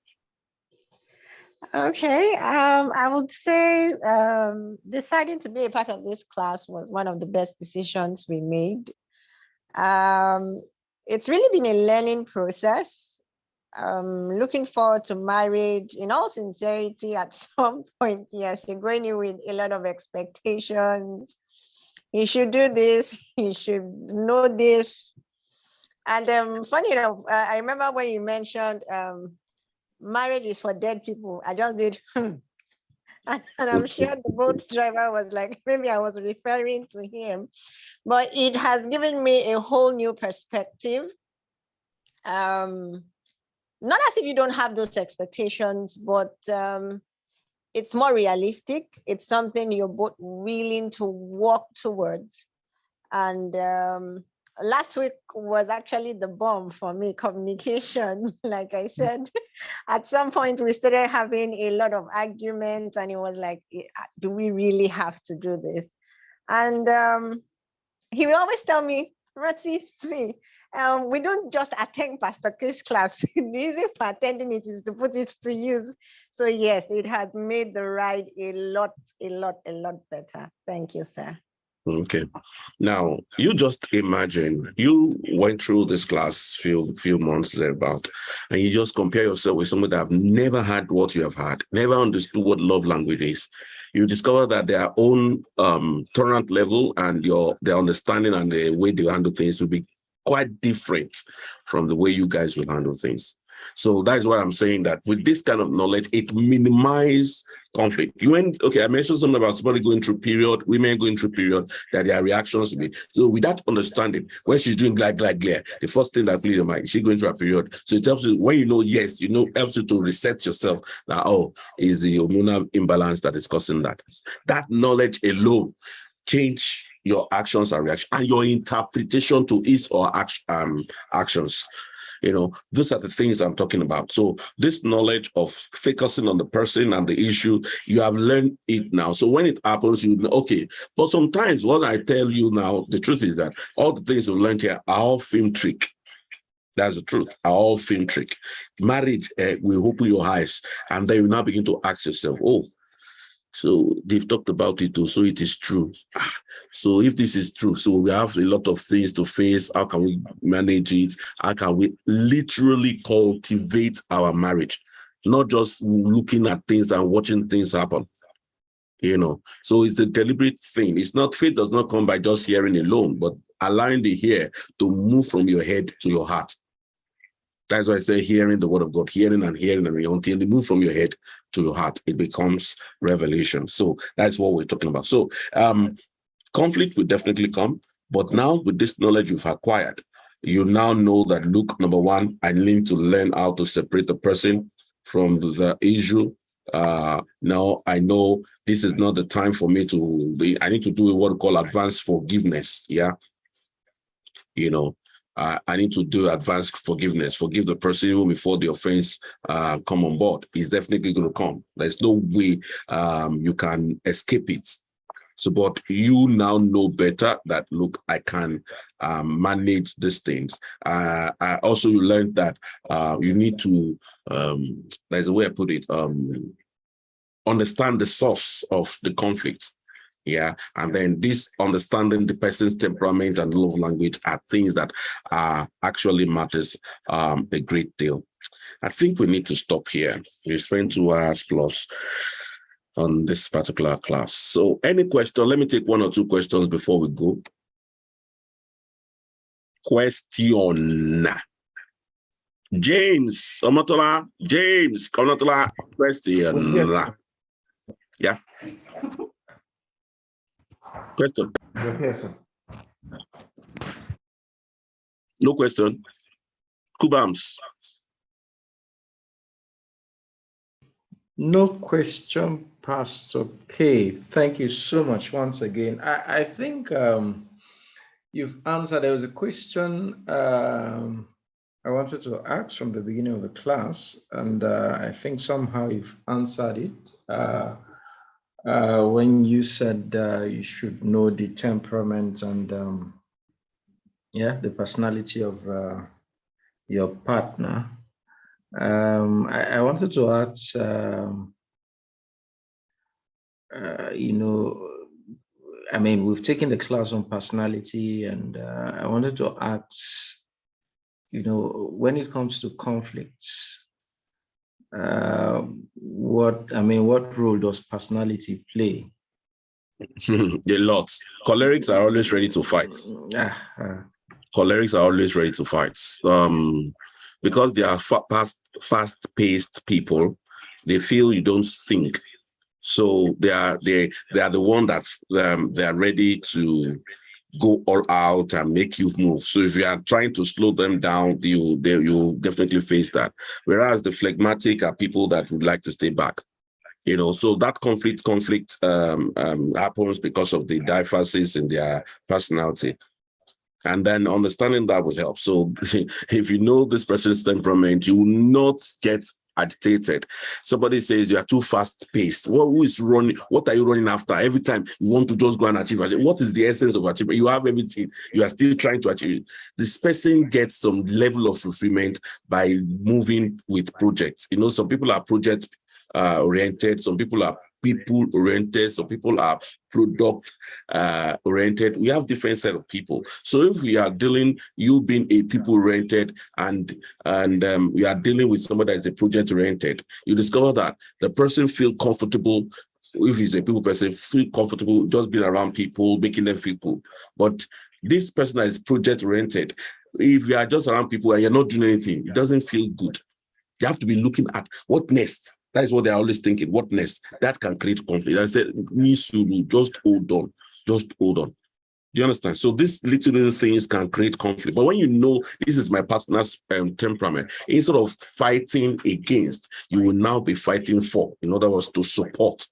Okay, I would say deciding to be a part of this class was one of the best decisions we made. It's really been a learning process. Looking forward to marriage. In all sincerity, at some point, yes, you're going in with a lot of expectations. You should do this, you should know this. And funny enough, I remember when you mentioned marriage is for dead people. I just did, and I'm sure the boat driver was like, maybe I was referring to him, but it has given me a whole new perspective. Not as if you don't have those expectations, but it's more realistic. It's something you're both willing to work towards. And last week was actually the bomb for me, communication. Like I said, at some point we started having a lot of arguments, and it was like, do we really have to do this? And he will always tell me, Roti, see, we don't just attend Pastor Chris' class. The reason for attending it is to put it to use. So yes, it has made the ride a lot better. Thank you, sir. Okay. Now, you just imagine you went through this class few months thereabout, and you just compare yourself with someone that have never had what you have had, never understood what love language is. You discover that their own tolerant level and their understanding and the way they handle things will be quite different from the way you guys will handle things. So that is what I'm saying, that with this kind of knowledge, it minimizes conflict. I mentioned something about somebody going through period, women going through period, that their reactions will be. So with that understanding, when she's doing glare, the first thing that plays your mind, is she going through a period? So it helps you, when you know, yes, helps you to reset yourself. Now, is the hormonal imbalance that is causing that. That knowledge alone change your actions and reactions and your interpretation to his or actions. Those are the things I'm talking about. So this knowledge of focusing on the person and the issue, you have learned it now. So when it happens, you know, okay. But sometimes what I tell you now, the truth is that all the things we've learned here are all film trick. That's the truth, are all film trick. Marriage will open your eyes, and then you now begin to ask yourself, oh, so they've talked about it too, so it is true. So if this is true, so we have a lot of things to face. How can we manage it? How can we literally cultivate our marriage? Not just looking at things and watching things happen. So it's a deliberate thing. It's not, faith does not come by just hearing alone, but allowing the ear to move from your head to your heart. That's why I say hearing the word of God, hearing and until they move from your head to your heart, it becomes revelation. So that's what we're talking about. So conflict will definitely come, but now with this knowledge you've acquired, you now know that, look, number one, I need to learn how to separate the person from the issue. Now I know this is not the time for me I need to do what we call advanced forgiveness. Yeah. I need to do advanced forgiveness, forgive the person even before the offense come on board. It's definitely going to come. There's no way you can escape it. So, but you now know better that, look, I can manage these things. I also learned that you need to, there's a way I put it, understand the source of the conflict. Yeah, and then this understanding the person's temperament and love language are things that actually matters a great deal. I think we need to stop here. We spent 2 hours plus on this particular class. So any question? Let me take 1 or 2 questions before we go. Question. James Omotola. James Omotola. Question. Yeah. Question. No question. Kubams. No question, Pastor K. Thank you so much once again. I think you've answered. There was a question I wanted to ask from the beginning of the class, and I think somehow you've answered it. When you said you should know the temperament and the personality of your partner. I wanted to ask, we've taken the class on personality, and I wanted to ask, when it comes to conflicts, what role does personality play? A lot. Cholerics are always ready to fight. Cholerics are always ready to fight. Because they are fast-paced people, they feel you don't think. So they are the one that they are ready to go all out and make you move. So if you are trying to slow them down, you definitely face that. Whereas the phlegmatic are people that would like to stay back. So that conflict happens because of the differences in their personality. And then understanding that will help. So if you know this person's temperament, you will not get agitated. Somebody says you are too fast-paced. Who is running? What are you running after? Every time you want to just go and achieve. What is the essence of achievement? You have everything. You are still trying to achieve it. This person gets some level of fulfillment by moving with projects. Some people are project oriented. Some people are people oriented. Some people are product oriented. We have different set of people. So if we are dealing, you being a people oriented and we are dealing with somebody that is a project oriented, you discover that the person feel comfortable. If he's a people person, feel comfortable just being around people, making them feel cool. But this person that is project oriented, if you are just around people and you're not doing anything, it doesn't feel good. They have to be looking at what next. That is what they're always thinking. What next? That can create conflict. I said, just hold on. Just hold on. Do you understand? So these little things can create conflict. But when you know this is my partner's temperament, instead of fighting against, you will now be fighting for. In other words, to support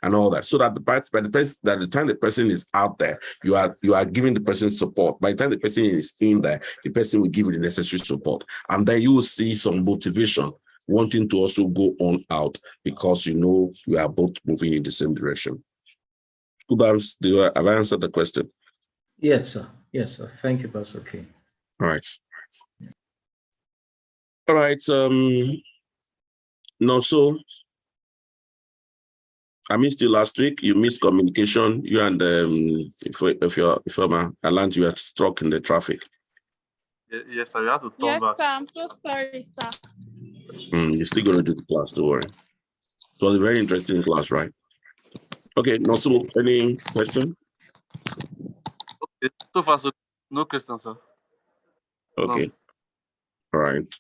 and all that. So that by the time the person is out there, you are giving the person support. By the time the person is in there, the person will give you the necessary support. And then you will see some motivation wanting to also go on out because you know you are both moving in the same direction. Kubams, have I answered the question? Yes, sir. Yes, sir. Thank you, Pastor K. All right. All right. No, so I missed you last week. You missed communication. You and if you're Alant, you are stuck in the traffic. Yes, sir. You have to turn Yes, back. sir. I'm so sorry, sir. You're still going to do the class, don't worry. It was a very interesting class, right? Okay, no, so any question? Okay. So far, so no questions, sir. Okay. All right.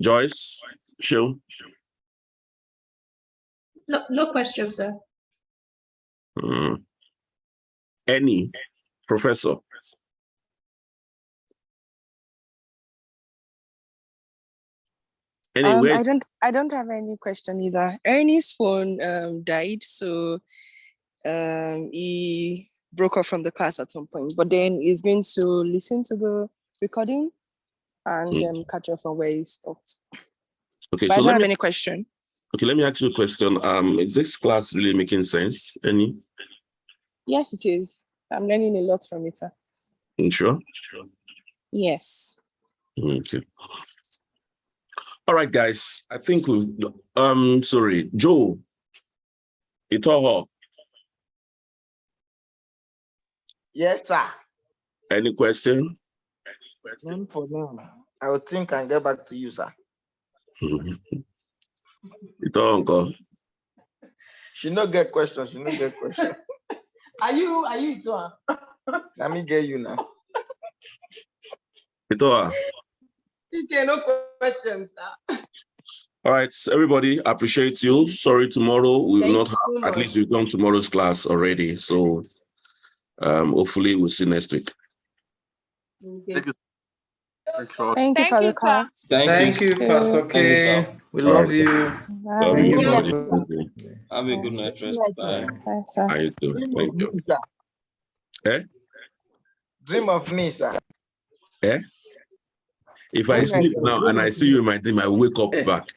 Joyce, Shil? No questions, sir. Any professor? Anyway, I don't have any question either. Ernie's phone died, so he broke off from the class at some point. But then he's going to listen to the recording and catch up from where he stopped. Okay, But so I don't have any question. Okay, let me ask you a question. Is this class really making sense? Any? Yes, it is. I'm learning a lot from it, sir. You sure? Yes. Okay. All right, guys. I think we've sorry, Joe. Itoho. Yes, sir. Any question? None for now. I will think and get back to you, sir. Itoho, uncle. She no get questions. She no get questions. Are you too? Let me get you now. Itoho. Okay, no questions, sir. All right, everybody, appreciate you. Sorry, tomorrow we will Thank not you have, so at least much. we've done tomorrow's class already. So hopefully we'll see next week. Okay. Thank you. Thank you for the class. Thank you, Pastor K. We love you. Love Thank you. you, Love Pastor. you. Have a good night rest. Bye. Bye, sir. How you doing? Thank you. Eh? Dream of me, sir. Eh? If I Good night, sleep sir. now and I see you in my dream, I wake up back.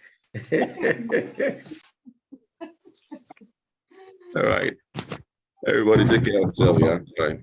All right. Everybody take care of yourself, yeah? Bye.